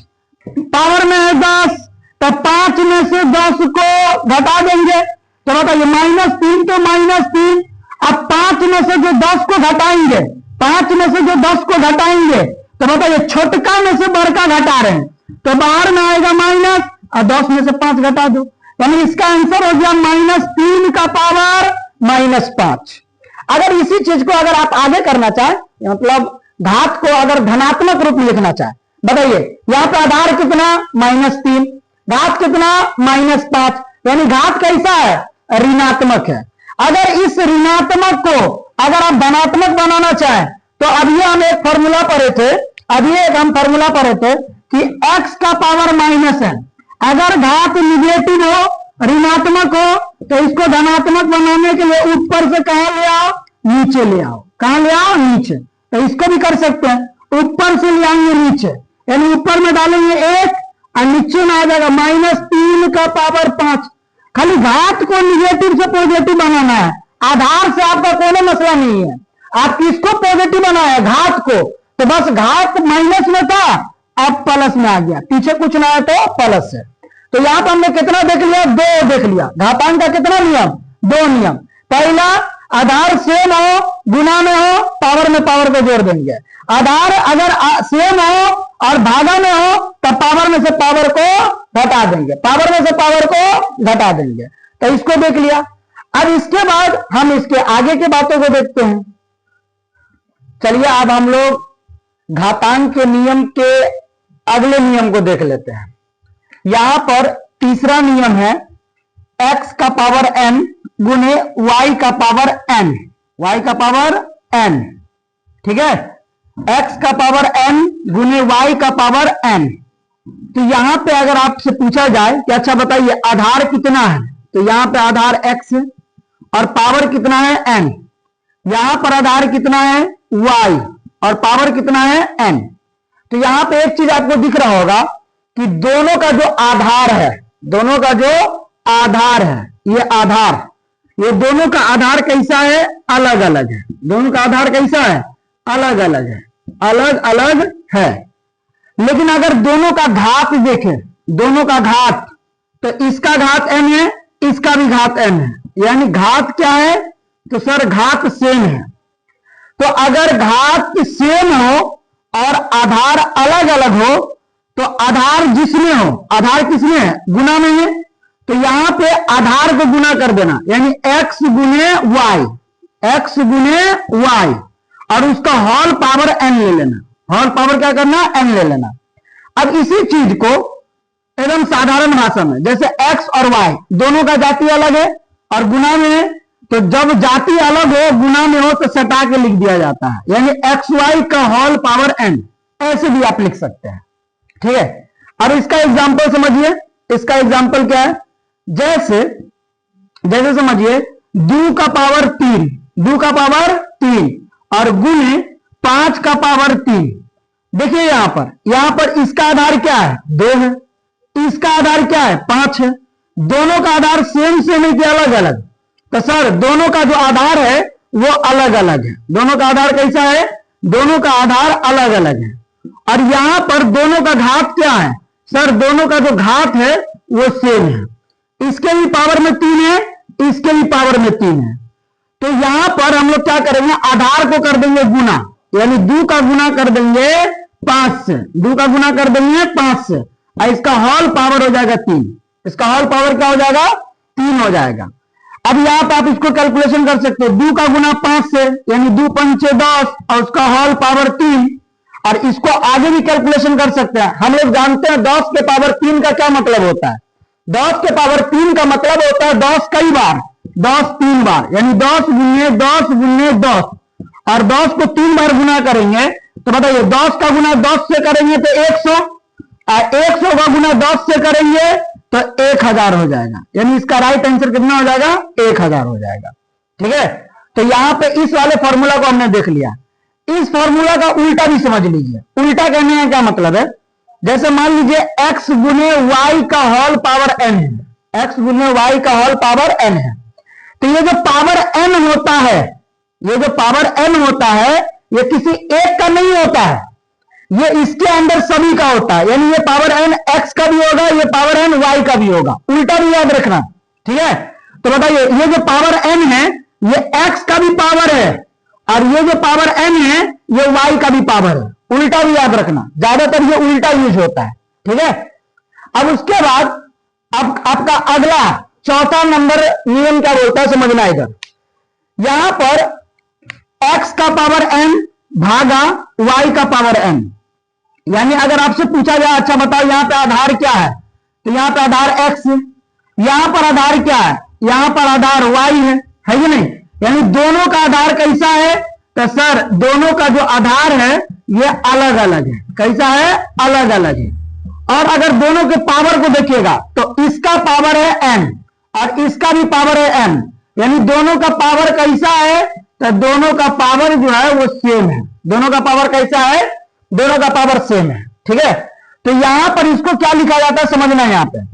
पावर में है 10, तो 5 में से 10 को घटा देंगे, तो बताइए -3 तो -3, अब 5 में से जो 10 को घटाएंगे, 5 में से जो 10 को घटाएंगे, तो बताइए छोटका में से बड़का घटा रहे हैं, तो बाहर में आएगा माइनस और 10 में से 5 घटा दो, यानी इसका आंसर हो गया -3 का पावर -5। अगर इसी चीज को अगर आप आगे करना चाहें, मतलब घात को अगर धनात्मक रूप में लिखना चाहे, बताइए यहां पर आधार कितना -3, घात कितना -5, यानी घात कैसा है ऋणात्मक है। अगर इस ऋणात्मक को अगर आप धनात्मक बनाना चाहें, तो अभी हम एक फॉर्मूला पढ़े थे, अभी एक हम फॉर्मूला पढ़े थे कि x का पावर -n, अगर घात निगेटिव हो ऋणात्मक हो तो इसको धनात्मक बनाने के लिए ऊपर से कहां ले आओ नीचे ले आओ, कहां ले आओ नीचे, तो इसको भी कर सकते हैं, ऊपर से ले आएंगे नीचे, यानी ऊपर में डालेंगे 1 और नीचे में आ जाएगा -3 का पावर 5। खाली घात को निगेटिव से पॉजिटिव बनाना है, आधार से आपका कोई मसला नहीं है, आप किसको पॉजिटिव बनाए घात को, तो बस घात माइनस में था अब प्लस में आ गया, पीछे कुछ ना है तो प्लस है। तो यहां पर हमने कितना देख लिया 2 देख लिया, घातांक का कितना नियम 2 नियम, पहला आधार सेम हो गुना में हो पावर में पावर को जोड़ देंगे, आधार अगर सेम हो और भागा में हो तब पावर में से पावर को घटा देंगे, पावर में से पावर को घटा देंगे, तो इसको देख लिया। अब इसके बाद हम इसके आगे के बातों को देखते हैं। चलिए अब हम लोग घातांक के नियम के अगले नियम को देख लेते हैं। यहां पर तीसरा नियम है x का पावर n गुने y का पावर n, y का पावर n, ठीक है, x का पावर n गुने y का पावर n। तो यहां पे अगर आपसे पूछा जाए कि अच्छा बताइए आधार कितना है, तो यहां पे आधार x है और पावर कितना है n, यहां पर आधार कितना है y और पावर कितना है n। तो यहां पे एक चीज आपको दिख रहा होगा कि दोनों का जो आधार है, दोनों का जो आधार है, ये आधार, ये दोनों का आधार कैसा है अलग अलग है, दोनों का आधार कैसा है अलग अलग है, अलग अलग है। लेकिन अगर दोनों का घात देखें, दोनों का घात, तो इसका घात n है, इसका भी घात n है, यानी घात क्या है तो सर घात सेम है। तो अगर घात सेम हो और आधार अलग अलग हो, तो आधार जिसमें हो, आधार किसमें है गुना में है, तो यहां पे आधार को गुना कर देना, यानी x गुने y, x गुने y और उसका होल पावर n ले लेना, होल पावर क्या करना n ले लेना। अब इसी चीज को एकदम साधारण भाषा में, जैसे x और y दोनों का जाति अलग है और गुना में है, तो जब जाति अलग हो गुना में हो तो सटा के लिख दिया जाता है, यानी xy का होल पावर n, ऐसे भी आप लिख सकते हैं, ठीक है। अब इसका एग्जांपल समझिए, इसका एग्जांपल क्या है, जैसे जैसे समझिए 2 का पावर 3, 2 का पावर 3 और गुने 5 का पावर 3। देखिए यहां पर इसका आधार क्या है 2 है, इसका आधार क्या है 5 है, दोनों का आधार सेम सेम है कि अलग अलग, तो सर दोनों का जो आधार है वो अलग अलग है, दोनों का आधार कैसा है दोनों का आधार अलग अलग है। और यहां पर दोनों का घात क्या है सर? दोनों का जो घात है वो सेम है। इसके भी पावर में 3 है, इसके भी पावर में 3 है। तो यहां पर हम लोग क्या करेंगे, आधार को कर देंगे गुना, यानी 2 का गुना कर देंगे 5 से, 2 का गुना कर देंगे 5 से, और इसका होल पावर हो जाएगा 3। इसका होल पावर क्या हो जाएगा? 3 हो जाएगा। अब यहां पे आप इसको कैलकुलेशन कर सकते हो, 2 का गुना 5 से, यानी 2 पंचे 10, और उसका होल पावर 3। और इसको आगे भी कैलकुलेशन कर सकते हैं। हम लोग जानते हैं 10 के पावर 3 का क्या मतलब होता है। 10 के पावर 3 का मतलब होता है 10 कई बार, 10 3 बार, यानी 10 गुने 10 गुने 10। और 10 को 3 बार गुना करेंगे तो बताइए, 10 का गुना 10 से करेंगे तो 100, और 100 का गुना 10 से करेंगे तो 1000 हो जाएगा। यानी इसका राइट आंसर कितना हो जाएगा? 1000 हो जाएगा। ठीक है, तो यहां पे इस वाले फॉर्मूला को हमने देख लिया। इस फॉर्मूला का उल्टा भी समझ लीजिए। उल्टा कहने का क्या मतलब है, जैसे मान लीजिए x गुने y का होल पावर n है, x गुने y का होल पावर n है। तो ये जो पावर n होता है, ये जो पावर n होता है, ये किसी एक का नहीं होता है, ये इसके अंदर सभी का होता है। यानी ये पावर n x का भी होगा, ये पावर n y का भी होगा। उल्टा भी याद रखना। ठीक है, तो बताइए, ये जो पावर n है ये x का भी पावर है, और ये जो पावर n है ये y का भी पावर है। उल्टा भी याद रखना, ज्यादातर ये उल्टा यूज होता है। ठीक है, अब उसके बाद अब आपका अगला चौथा नंबर नियम क्या बोलता है, समझना इधर। यहां पर x का पावर n भागा y का पावर n, यानी अगर आपसे पूछा जाए, अच्छा बताओ यहां पे आधार क्या है, तो यहां पे आधार x है, यहां पर आधार क्या है, यहां पर आधार y है कि नहीं? यानी दोनों का आधार कैसा है, तो सर दोनों का जो आधार है ये अलग अलग है। कैसा है? अलग अलग है। और अगर दोनों के पावर को देखिएगा तो इसका पावर है n और इसका भी पावर है n, यानी दोनों का पावर कैसा है, तो दोनों का पावर जो है वो सेम है। दोनों का पावर कैसा है? दोनों का पावर सेम है। ठीक है, तो यहां पर इसको क्या लिखा जाता है समझना। यहां पे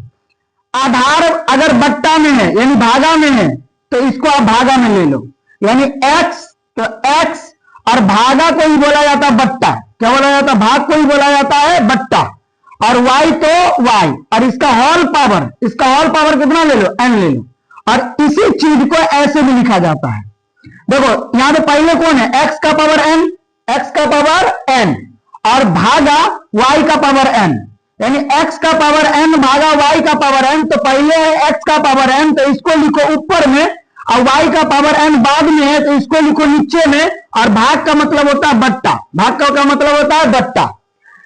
आधार अगर बट्टा में है यानी भागा में है तो इसको आप भागा में ले लो, यानी x तो x, और भागा को ही बोला जाता है बट्टा। क्या बोला जाता है? भाग को ही बोला जाता है बट्टा। और y तो y, और इसका होल पावर, इसका होल पावर कितना ले लो? n ले लो। और इसी चीज को ऐसे भी लिखा जाता है। देखो यहां पे पहले कौन है? x का पावर n, x का पावर n, और भागा y का पावर n, यानी x का पावर n भागा y का पावर n। तो पहले है x का पावर n, तो इसको लिखो ऊपर में, और y का पावर n बाद में है तो इसको लिखो नीचे में। और भाग का मतलब होता है बट्टा, भाग का क्या मतलब होता है? बट्टा।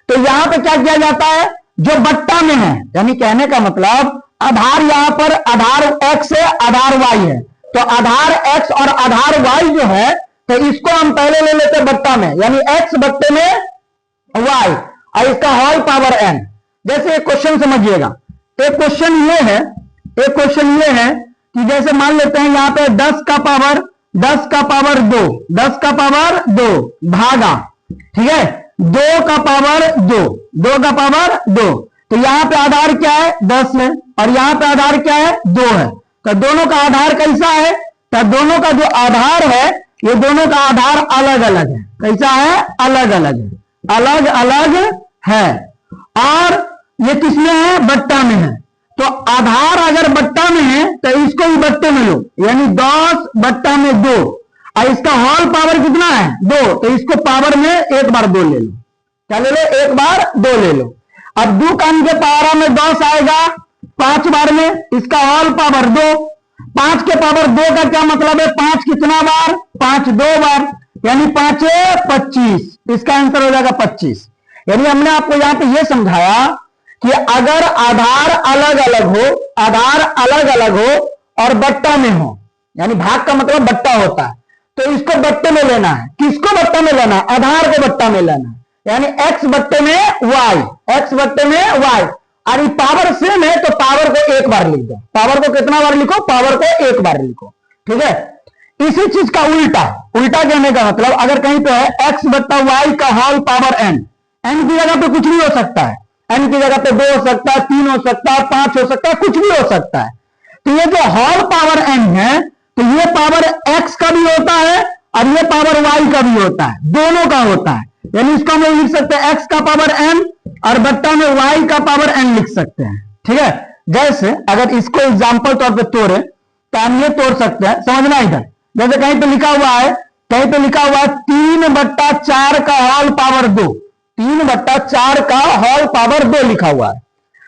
तो यहां पे क्या किया जाता है, जो बट्टा में है, यानी कहने का मतलब आधार, यहां पर आधार x है, आधार y है, तो आधार x और आधार y जो है तो इसको हम पहले ले लेते बट्टा में, यानी x बट्टे में y, और इसका होल पावर n। जैसे एक क्वेश्चन समझिएगा, एक क्वेश्चन ये है, एक क्वेश्चन ये है कि जैसे मान लेते हैं यहां पे 10 का पावर 2, 10 का पावर 2 भागा, ठीक है, 2 का पावर 2, 2 का पावर 2। तो यहां पे आधार क्या है? 10 है, और यहां पे आधार क्या है? 2 है। तो दोनों का आधार कैसा है? तो दोनों का जो आधार है ये दोनों का आधार अलग अलग है। कैसा है? अलग अलग है, अलग अलग है। और ये किसमें है? बट्टा में है। तो आधार अगर बट्टा में है तो इसको भी बट्टे में लो, यानी 10 बट्टा में 2, और इसका होल पावर कितना है? 2, तो इसको पावर में एक बार 2 ले लो। क्या ले लो? एक बार 2 ले लो। अब 2 कान के पारा में 10 आएगा 5 बार में, इसका होल पावर 2। 5 के पावर 2 का क्या मतलब है? 5 कितना बार? 5 2 बार, यानी 5 25। इसका आंसर हो जाएगा 25। यानी हमने आपको यहां पे यह समझाया कि अगर आधार अलग अलग हो, आधार अलग अलग हो और बट्टा में हो, यानी भाग का मतलब बट्टा होता है, तो इसको बट्टे में लेना है। किसको बट्टा में लेना है? आधार को बट्टा में लेना है, यानी x बट्टे में y, x बट्टे में y। और ये पावर सेम है तो पावर को एक बार लिख दो। पावर को कितना बार लिखो? पावर को एक बार लिखो। ठीक है, इसी चीज का उल्टा, उल्टा कहने का मतलब अगर कहीं पे है x बट्टा y का होल पावर n, n की जगह पे कुछ भी हो सकता है, n की जगह पे 2 हो सकता है, 3 हो सकता है, 5 हो सकता है, कुछ भी हो सकता है। तो ये जो होल पावर n है तो ये पावर x का भी होता है और ये पावर y का भी होता है, दोनों का होता है। यानी इसको हम लोग लिख सकते हैं x का पावर n और बट्टा में y का पावर n लिख सकते हैं। ठीक है, जैसे अगर इसको एग्जाम्पल तौर पे तोड़े तो हम ये तोड़ सकते हैं, समझना इधर। जैसे कहीं पे लिखा हुआ है, कहीं पे लिखा हुआ है 3/4 का होल पावर 2, 3/4 का होल पावर 2 लिखा हुआ है।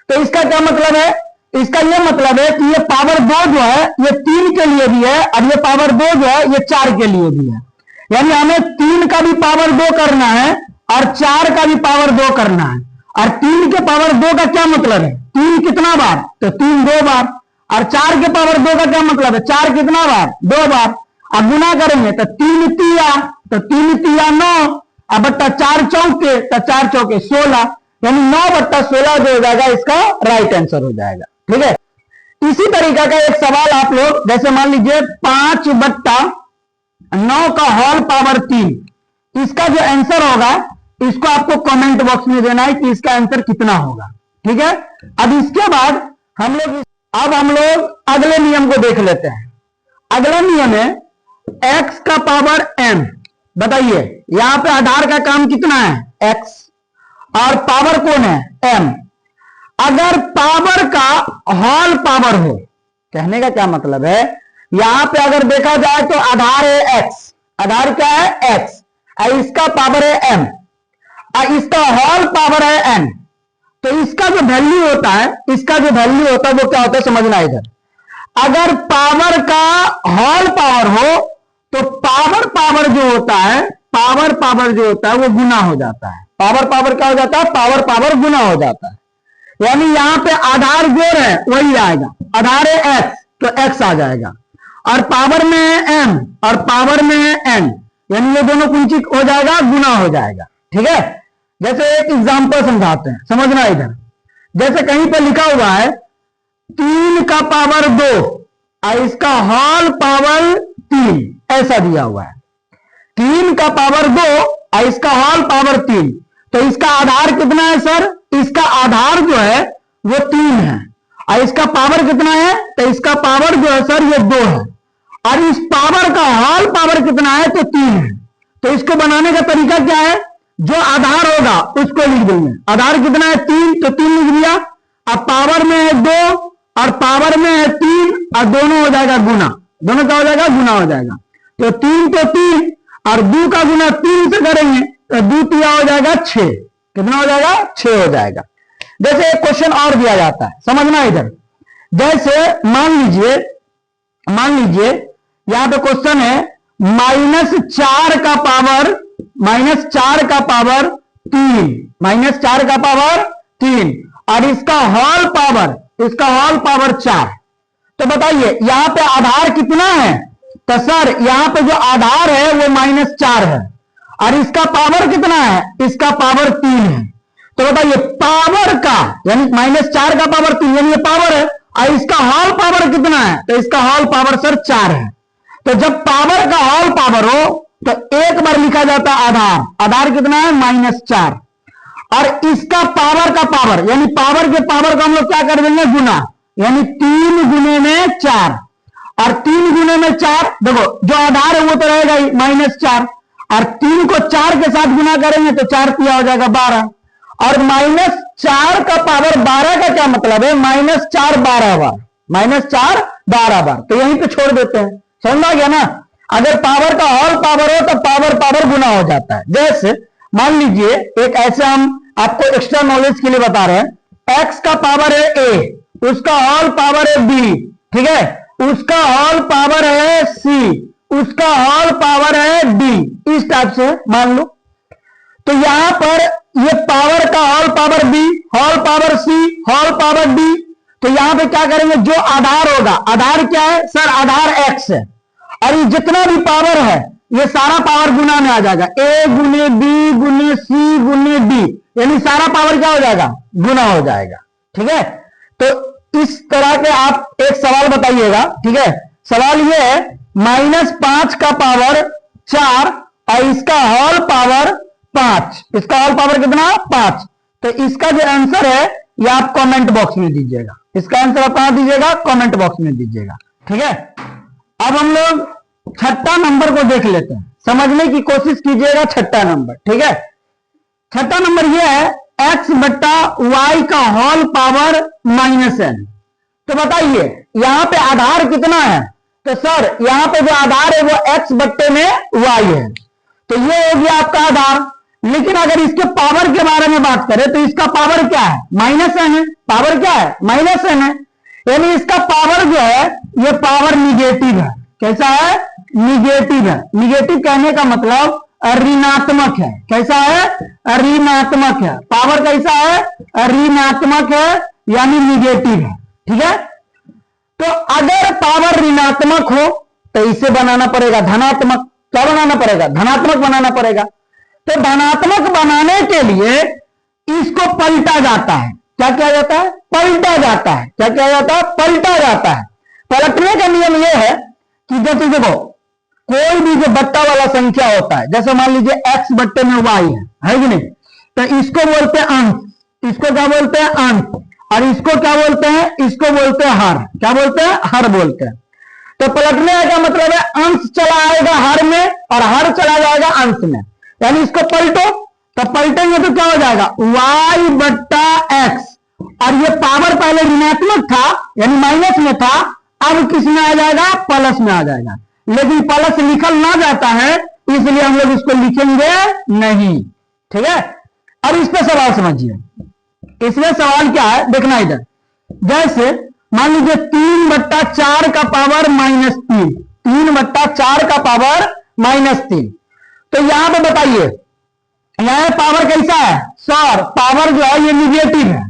तो इसका क्या मतलब है? इसका यह मतलब है कि ये पावर 2 जो है ये 3 के लिए भी है और ये पावर 2 जो है ये 4 के लिए भी है। यानी हमें 3 का भी पावर 2 करना है और 4 का भी पावर 2 करना है। और 3 के पावर 2 का क्या मतलब है? 3 कितना बार? तो 3 2 बार। और 4 के पावर 2 का क्या मतलब है? 4 कितना बार? 2 बार। अब गुना करेंगे तो 3 तिया, तो 3 तिया 9, अब बट्टा 4 चौके, तो 4 चौके 16, यानी 9/16 जो हो जाएगा इसका राइट आंसर हो जाएगा। ठीक है, इसी तरीका का एक सवाल आप लोग जैसे मान लीजिए 5/9 का होल पावर 3, इसका जो आंसर होगा इसको आपको कमेंट बॉक्स में देना है कि इसका आंसर कितना होगा। ठीक है, अब इसके बाद हम लोग अगले नियम को देख लेते हैं। अगला नियम है x का पावर m। बताइए यहां पे आधार का काम कितना है? x, और पावर कौन है? m। अगर पावर का होल पावर हो, कहने का क्या मतलब है, यहां पे अगर देखा जाए तो आधार है x, आधार क्या है? x, और इसका पावर है m, और इसका होल पावर है n। तो इसका जो वैल्यू होता है, इसका जो वैल्यू होता है वो क्या होता है, समझना इधर। अगर पावर का होल पावर हो तो पावर जो होता है, पावर जो होता है वो गुना हो जाता है। पावर क्या हो जाता है? पावर गुना हो जाता है। यानी यहां पे आधार जोड़ है वही आएगा, आधार है x तो x आ जाएगा, और पावर में है m और पावर में है n, यानी ये दोनों कुंची हो जाएगा, गुना हो जाएगा। ठीक है, जैसे एक एग्जांपल समझाते हैं, समझना इधर। जैसे कहीं पे लिखा हुआ है 3 का पावर 2 और इसका होल पावर 3, ऐसा दिया हुआ है। 3 का पावर 2 और इसका होल पावर 3, तो इसका आधार कितना है सर? इसका आधार जो है वो 3 है, और इसका पावर कितना है? तो इसका पावर जो है सर ये 2 है, और इस पावर का होल पावर कितना है? तो 3 है। तो इसको बनाने का तरीका क्या है? जो आधार होगा उसको लिख देंगे। आधार कितना है? 3, तो 3 लिख दिया। अब पावर में है 2 और पावर में है 3, और दोनों हो जाएगा गुना। दोनों क्या हो जाएगा? गुना हो जाएगा। तो 3 और 2 का गुना 3 से करेंगे तो 2 तिया हो जाएगा 6। कितना हो जाएगा? 6 हो जाएगा। जैसे एक क्वेश्चन और दिया जाता है, समझना इधर। जैसे मान लीजिए यहां पे क्वेश्चन है -4 का पावर 3 और इसका होल पावर 4। तो बताइए यहां पे आधार कितना है? तो सर यहां पे जो आधार है वो -4 है, और इसका पावर कितना है? इसका पावर 3 है। तो बताइए पावर का, यानी -4 का पावर 3, यानी ये पावर है, और इसका होल पावर कितना है? तो इसका होल पावर सर 4 है। तो जब पावर का होल पावर हो तो एक बार लिखा जाता है आधार। आधार कितना है? -4, और इसका पावर का पावर, यानी पावर के पावर को हम लोग क्या कर देंगे? गुना, यानी 3 गुने में 4, और 3 गुने में 4, देखो जो आधार है वो तो रहेगा ही -4, और 3 को 4 के साथ गुना करेंगे तो 4 तिया हो जाएगा 12, और -4 का पावर 12 का क्या मतलब है? -4 12 बार, -4 12 बार। तो यहीं पे छोड़ देते हैं, समझ गया ना। अगर पावर का होल पावर हो तो पावर गुना हो जाता है। जैसे मान लीजिए एक ऐसे हम आपको एक्स्ट्रा नॉलेज के लिए बता रहे हैं, x का पावर है a, उसका होल पावर है b, ठीक है, उसका होल पावर है c, उसका होल पावर है d, इस टाइप से मान लो। तो यहां पर ये पावर का whole power b, whole power c, whole power d, तो यहां पे क्या करेंगे? जो आधार होगा, आधार क्या है सर? आधार x है, और ये जितना भी पावर है ये सारा पावर गुना में आ जाएगा, a गुने b गुने c गुने d, यानी सारा पावर क्या हो जाएगा? गुना हो जाएगा। ठीक है, तो इस तरह के आप एक सवाल बताइएगा। ठीक है, सवाल ये है -5 का पावर 4 और इसका होल पावर 5, इसका होल पावर कितना? 5। तो इसका जो आंसर है ये आप कमेंट बॉक्स में दीजिएगा। इसका आंसर आप कहां दीजिएगा? कमेंट बॉक्स में दीजिएगा। ठीक है, अब हम लोग छठा नंबर को देख लेते हैं, समझने की कोशिश कीजिएगा। छठा नंबर, ठीक है, छठा नंबर यह है x बट्टा वाई का होल पावर -n। तो बताइए यहां पे आधार कितना है? तो सर यहां पे जो आधार है वो x बट्टे में y है, तो ये हो गया आपका आधार। लेकिन अगर इसके पावर के बारे में बात करें तो इसका पावर क्या है? -n है। पावर क्या है? -n है, यानी इसका पावर जो है ये पावर निगेटिव है। कैसा है? निगेटिव है। निगेटिव कहने का मतलब ऋणात्मक है। कैसा है? ऋणात्मक है। पावर कैसा है? ऋणात्मक है, यानी निगेटिव है। ठीक है, तो अगर पावर ऋणात्मक हो तो इसे बनाना पड़ेगा धनात्मक। क्या बनाना पड़ेगा? धनात्मक बनाना पड़ेगा। तो धनात्मक बनाने के लिए इसको पलटा जाता है। क्या किया जाता है? पलटा जाता है। क्या किया जाता है? पलटा जाता है। पलटने का नियम यह है कि जैसे देखो कोई भी जो बट्टा वाला संख्या होता है, जैसे मान लीजिए x बट्टे में y है कि नहीं, तो इसको बोलते हैं अंश। इसको क्या बोलते हैं? अंश। और इसको क्या बोलते हैं? इसको बोलते हैं हर। क्या बोलते हैं? हर बोलते हैं। तो पलटने का मतलब है अंश चला आएगा हर में और हर चला जाएगा अंश में, यानी इसको पलटो। तो पलटेंगे तो क्या हो जाएगा? y बट्टा x, और ये पावर पहले ऋणात्मक था यानी माइनस में था, अब किस में आ जाएगा? प्लस में आ जाएगा। लेकिन प्लस लिखल ना जाता है इसलिए हम लोग इसको लिखेंगे नहीं। ठीक है, अब इस पे सवाल समझिए। इसमें सवाल क्या है देखना इधर। जैसे मान लीजिए 3/4 का पावर -3, 3/4 का पावर -3। तो यहां पे बताइए यहां पावर कैसा है? सर पावर जो है ये निगेटिव है।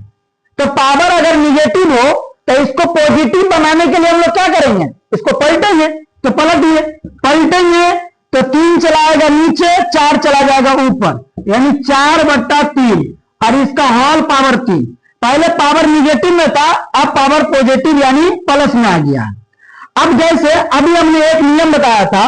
तो पावर अगर निगेटिव हो तो इसको पॉजिटिव बनाने के लिए हम लोग क्या करेंगे? इसको पलटेंगे। तो पलटिए, पलटेंगे तो 3 चला आएगा नीचे, 4 चला जाएगा ऊपर, यानी 4/3, और इसका होल पावर 3। पहले पावर निगेटिव में था, अब पावर पॉजिटिव यानी प्लस में आ गया। अब जैसे अभी हमने एक नियम बताया था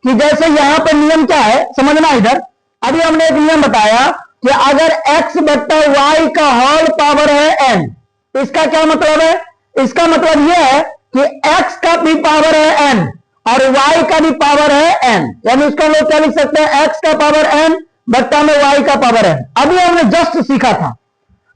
कि जैसे यहां पे नियम क्या है समझना इधर। अभी हमने एक नियम बताया कि अगर x बट्टा y का होल पावर है n, इसका क्या मतलब है? इसका मतलब यह है कि x का भी पावर है n और y का भी पावर है n, यानी इसको हम लोग क्या लिख सकते हैं? x का पावर n बट्टा में y का पावर n। अभी हमने जस्ट सीखा था,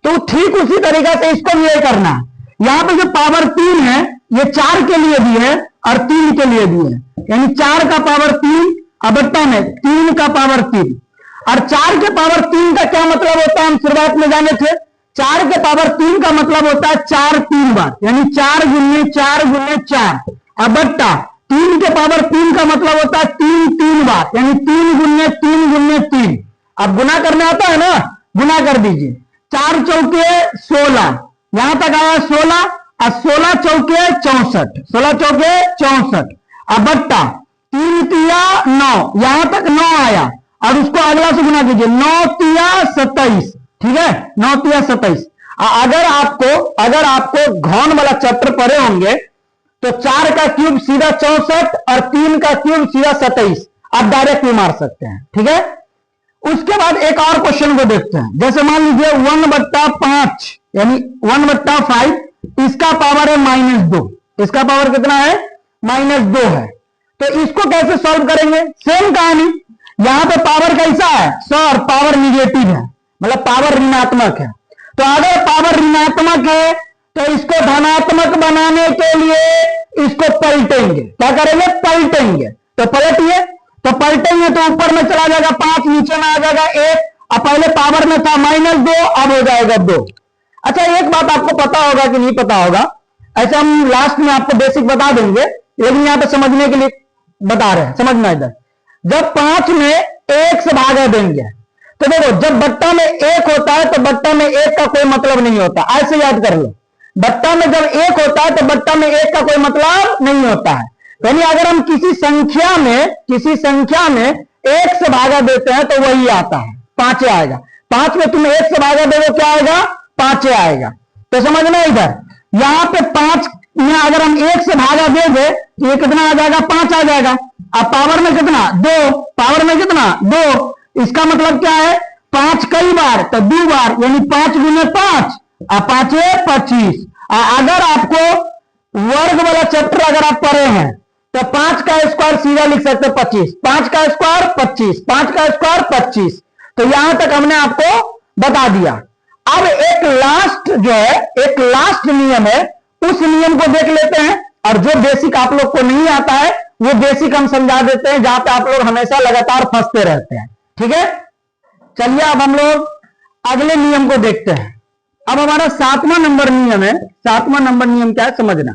तो ठीक उसी तरीका से इसको भी करना है। यहां पे जो पावर 3 है ये 4 के लिए भी है और 3 के लिए भी है, यानी 4 का पावर 3 बट्टा में 3 का पावर 3। और 4 के पावर 3 का क्या मतलब होता है? हम शुरुआत में जाने थे। 4 के पावर 3 का मतलब होता है 4 3 बार, यानी 4 गुने 4 गुने 4। अब बट्टा 3 के पावर 3 का मतलब होता है 3 3 बार, यानी 3 गुने 3 गुने 3। अब गुना करने आता है ना, गुना कर दीजिए। 4 चौके 16, यहां तक आया 16, और 16 चौके 64, 16 चौके 64। अब बट्टा 3 तिया 9, यहां तक 9 आया, और उसको अगला से गुना कीजिए, 9 तिया 27। ठीक है, 9 तिया 27। अगर आपको घन वाला चैप्टर पढ़े होंगे तो 4 का क्यूब सीधा 64 और 3 का क्यूब सीधा 27, आप डायरेक्ट भी मार सकते हैं। ठीक है, उसके बाद एक और क्वेश्चन को देखते हैं। जैसे मान लीजिए 1/5 यानी 1/5, इसका पावर है -2। इसका पावर कितना है? -2 है। तो इसको कैसे सॉल्व करेंगे? सेम कहानी। यहां पे पावर कैसा है? सर पावर निगेटिव है, मतलब पावर ऋणात्मक है। तो अगर पावर ऋणात्मक है तो इसको धनात्मक बनाने के लिए इसको पलटेंगे। क्या करेंगे? पलटेंगे। तो पलटिए, तो पलटेंगे तो ऊपर में चला जाएगा 5, नीचे में आ जाएगा 1। अब पहले पावर में था -2, अब हो जाएगा 2। अच्छा एक बात आपको पता होगा कि नहीं पता होगा, ऐसा हम लास्ट में आपको बेसिक बता देंगे, लेकिन यहां पे समझने के लिए बता रहे हैं। समझना इधर, जब 5 में 1 से भागा देंगे तो देखो जब बट्टा में 1 होता है तो बट्टा में 1 का कोई मतलब नहीं होता। ऐसे याद कर लो, बट्टा में जब 1 होता है तो बट्टा में 1 का कोई मतलब नहीं होता है। यानी अगर हम किसी संख्या में 1 से भागा देते हैं तो वही आता है, 5 आएगा। 5 में तुम 1 से भागा दोगे क्या आएगा? 5 आएगा। तो समझना इधर, यहां पे 5 में अगर हम 1 से भागा देंगे तो ये कितना आ जाएगा? 5 आ जाएगा। अब पावर में कितना? 2। पावर में कितना? 2। इसका मतलब क्या है? 5 कई बार तो 2 बार, यानी 5 गुने 5, 5 25। अगर आपको वर्ग वाला चैप्टर अगर आप पढ़े हैं तो 5 का स्क्वायर सीधा लिख सकते 25, 5 का स्क्वायर 25, 5 का स्क्वायर 25। तो यहां तक हमने आपको बता दिया। अब एक लास्ट जो है, एक लास्ट नियम है, उस नियम को देख लेते हैं। और जो बेसिक आप लोग को नहीं आता है वो बेसिक हम समझा देते हैं, जहां पे आप लोग हमेशा लगातार फंसते रहते हैं। ठीक है, चलिए अब हम लोग अगले नियम को देखते हैं। अब हमारा 7वां नंबर नियम है। 7वां नंबर नियम क्या है समझना।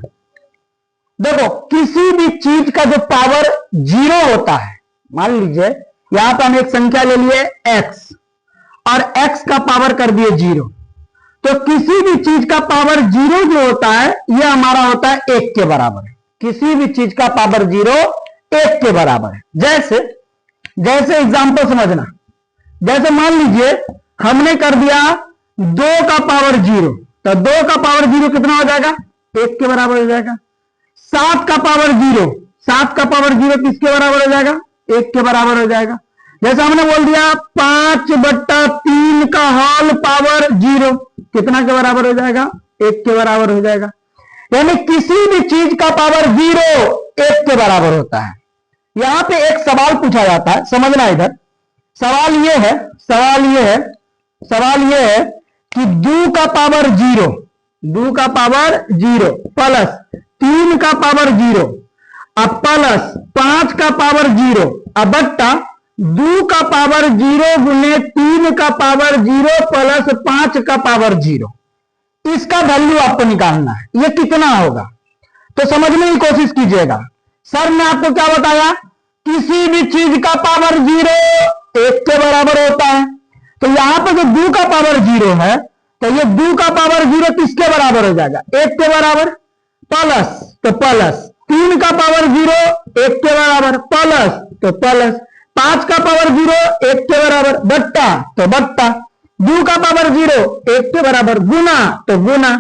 देखो, किसी भी चीज का जो पावर 0 होता है, मान लीजिए यहां पर हम एक संख्या ले लिए x और x का पावर कर दिए 0, तो किसी भी चीज का पावर 0 जो होता है यह हमारा होता है 1 के बराबर। किसी भी चीज का पावर 0 1 के बराबर है। जैसे एग्जांपल समझना, जैसे मान लीजिए हमने कर दिया 2 का पावर 0, तो 2 का पावर 0 कितना हो जाएगा, 1 के बराबर हो जाएगा। 7 का पावर 0, 7 का पावर 0 किसके बराबर हो जाएगा, 1 के बराबर हो जाएगा। जैसे हमने बोल दिया 5/3 का होल पावर 0 कितना के बराबर हो जाएगा, 1 के बराबर हो जाएगा। यानी किसी भी चीज का पावर 0 1 के बराबर होता है। यहां पे एक सवाल पूछा जाता है, समझना इधर। सवाल यह है कि 2 का पावर 0, 2 का पावर 0 प्लस 3 का पावर 0 अब प्लस 5 का पावर 0 अब बट्टा 2 का पावर 0 गुने 3 का पावर 0 प्लस 5 का पावर 0। इसका वैल्यू आपको निकालना है, ये कितना होगा। तो समझने की कोशिश कीजिएगा। सर ने आपको क्या बताया, किसी भी चीज का पावर 0 1 के बराबर होता है। तो यहां पर जो 2 का पावर 0 है, तो ये 2 का पावर 0 किसके बराबर हो जाएगा, 1 के बराबर, प्लस तो प्लस 3 का पावर 0 1 के बराबर, प्लस तो प्लस 5 का पावर 0 1 के बराबर, बट्टा तो बट्टा 2 का पावर 0 1 के बराबर, गुना तो गुना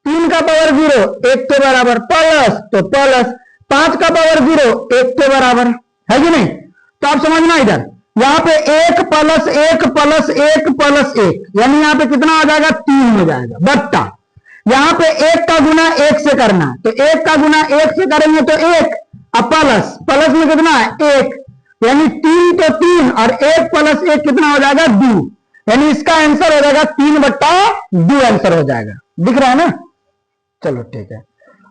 3 का पावर 0 1 के बराबर, प्लस तो प्लस 5 का पावर 0 1 के बराबर है कि नहीं। तो आप समझना इधर, यहां पे 1 प्लस 1 प्लस 1 प्लस 1, यानी यहां पे कितना हो जाएगा, 3 हो जाएगा, बट्टा यहां पे 1 का गुना 1 से करना है, तो 1 का गुना 1 से करेंगे तो 1, अब प्लस में कितना है 1, यानी 3 तो 3 और 1 प्लस 1 कितना हो जाएगा 2, यानी इसका आंसर हो जाएगा 3/2 आंसर हो जाएगा। दिख रहा है ना, चलो ठीक है।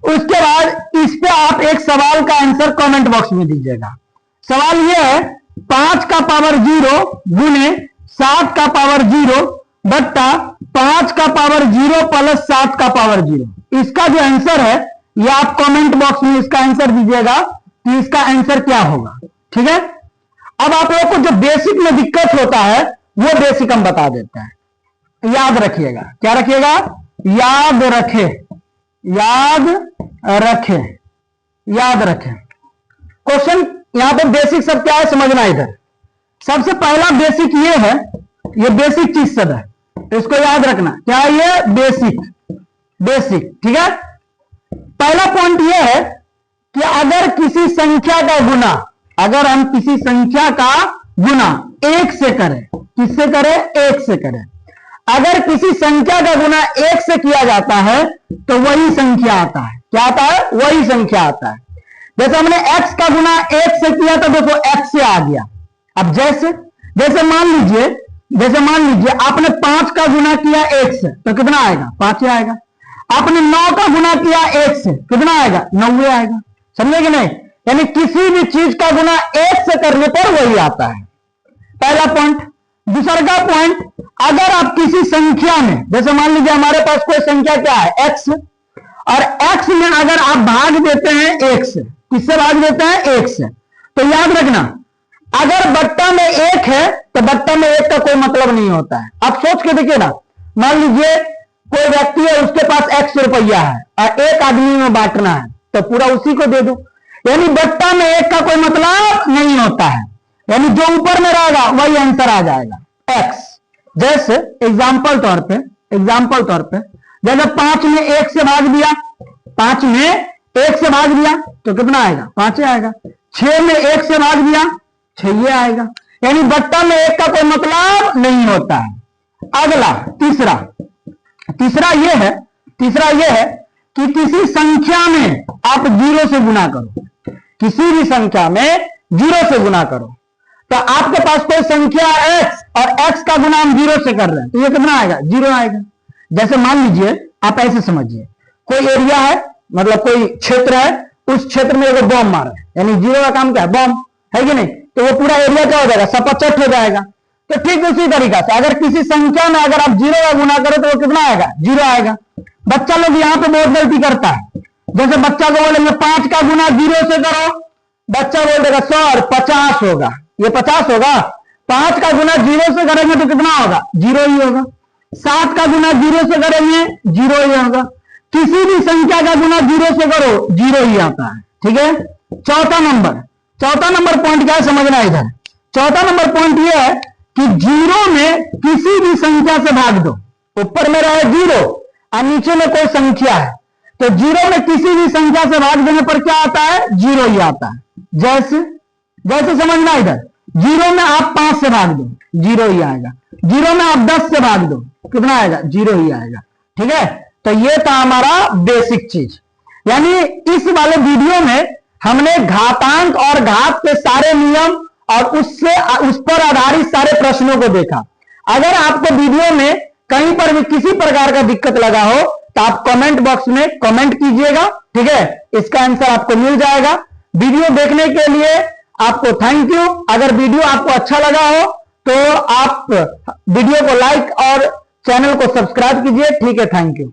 उसके बाद इस पे आप एक सवाल का आंसर कमेंट बॉक्स में दीजिएगा। सवाल यह है 5 का पावर 0 गुने 7 का पावर 0 बट्टा 5 का पावर 0 प्लस 7 का पावर 0। इसका जो आंसर है ये आप कमेंट बॉक्स में इसका आंसर दीजिएगा कि इसका आंसर क्या होगा। ठीक है, अब आप लोगों को जो बेसिक में दिक्कत होता है वो बेसिक हम बता देते हैं। याद रखिएगा, क्या रखिएगा, याद रखें। क्वेश्चन यहां पर बेसिक सब क्या है समझना इधर। सबसे पहला बेसिक ये है, ये बेसिक चीज सब है, तो इसको याद रखना। क्या है ये, बेसिक। ठीक है, पहला पॉइंट ये है कि अगर किसी संख्या का गुना, अगर हम किसी संख्या का गुना 1 से करें, किससे करें, 1 से करें। अगर किसी संख्या का गुना 1 से किया जाता है तो वही संख्या आता है। क्या आता है, वही संख्या आता है। जैसे हमने x का गुना 1 से किया तो देखो x से आ गया। अब जैसे मान लीजिए आपने 5 का गुना किया 1 से तो कितना आएगा, 5 आएगा। आपने 9 का गुना किया 1 से कितना आएगा, 9 आएगा। समझे कि नहीं, यानी किसी भी चीज का गुना 1 से करने पर वही आता है, पहला पॉइंट। दूसरा पॉइंट, अगर आप किसी संख्या में, जैसे मान लीजिए हमारे पास कोई संख्या क्या है x, और x में अगर आप भाग देते हैं 1 से, किससे भाग देते हैं, 1 से, तो याद रखना अगर बट्टा में 1 है तो बट्टा में 1 का कोई मतलब नहीं होता है। आप सोच के देखिए ना, मान लीजिए कोई व्यक्ति है, उसके पास x रुपया है और 1 आदमी में बांटना है तो पूरा उसी को दे दो, यानी बट्टा में 1 का कोई मतलब नहीं होता है, यानी जो ऊपर में रहेगा वही आंसर आ जाएगा x। जैसे एग्जाम्पल तौर पे जैसे 5 में 1 से भाग दिया, 5 में 1 से भाग दिया तो कितना आएगा, 5 आएगा। 6 में 1 से भाग दिया 6 आएगा, यानी बट्टा में 1 का कोई मतलब नहीं होता है। अगला तीसरा यह है कि किसी संख्या में आप 0 से गुना करो, किसी भी संख्या में 0 से गुना करो। तो आपके पास कोई संख्या x और x का गुना हम 0 से कर रहे हैं, तो ये कितना आएगा? 0 आएगा। जैसे मान लीजिए, आप ऐसे समझिए, कोई एरिया है, मतलब कोई क्षेत्र है, उस क्षेत्र में एक बॉम्ब मारा है, यानी 0 का काम क्या है? बॉम्ब है कि नहीं? तो वो पूरा एरिया क्या हो जाएगा? सपाचट हो जाएगा। तो ठीक उसी तरीका से अगर किसी संख्या में अगर आप 0 का गुना करो तो वो कितना आएगा? 0 आएगा। बच्चा लोग यहाँ पे बहुत गलती करता है। जैसे बच्चा को बोलेंगे 5 का गुना 0 से करो, बच्चा बोल देगा सर 50 होगा, ये 50 होगा। 5 का गुना 0 से करेंगे तो कितना होगा? 0 ही होगा। 7 का गुना 0 से करेंगे 0 ही होगा। किसी भी संख्या का गुना 0 से करो 0 ही आता है। ठीक है। चौथा नंबर पॉइंट क्या है समझना इधर। चौथा नंबर पॉइंट यह है कि 0 में किसी भी संख्या से भाग दो। ऊपर में रहे 0 और नीचे में कोई संख्या है, तो 0 में किसी भी संख्या से भाग देने पर क्या आता है? 0 ही आता है। जैसे समझना इधर, 0 में आप 5 से भाग दो 0 ही आएगा। 0 में आप 10 से भाग दो कितना आएगा? 0 ही आएगा। ठीक है। तो ये था हमारा बेसिक चीज। यानी इस वाले वीडियो में हमने घातांक और घात के सारे नियम और उस पर आधारित सारे प्रश्नों को देखा। अगर आपको वीडियो में कहीं पर भी किसी प्रकार का दिक्कत लगा हो तो आप कमेंट बॉक्स में कमेंट कीजिएगा। ठीक है। इसका आंसर आपको मिल जाएगा। वीडियो देखने के लिए आपको थैंक यू। अगर वीडियो आपको अच्छा लगा हो तो आप वीडियो को लाइक और चैनल को सब्सक्राइब कीजिए। ठीक है, थैंक यू।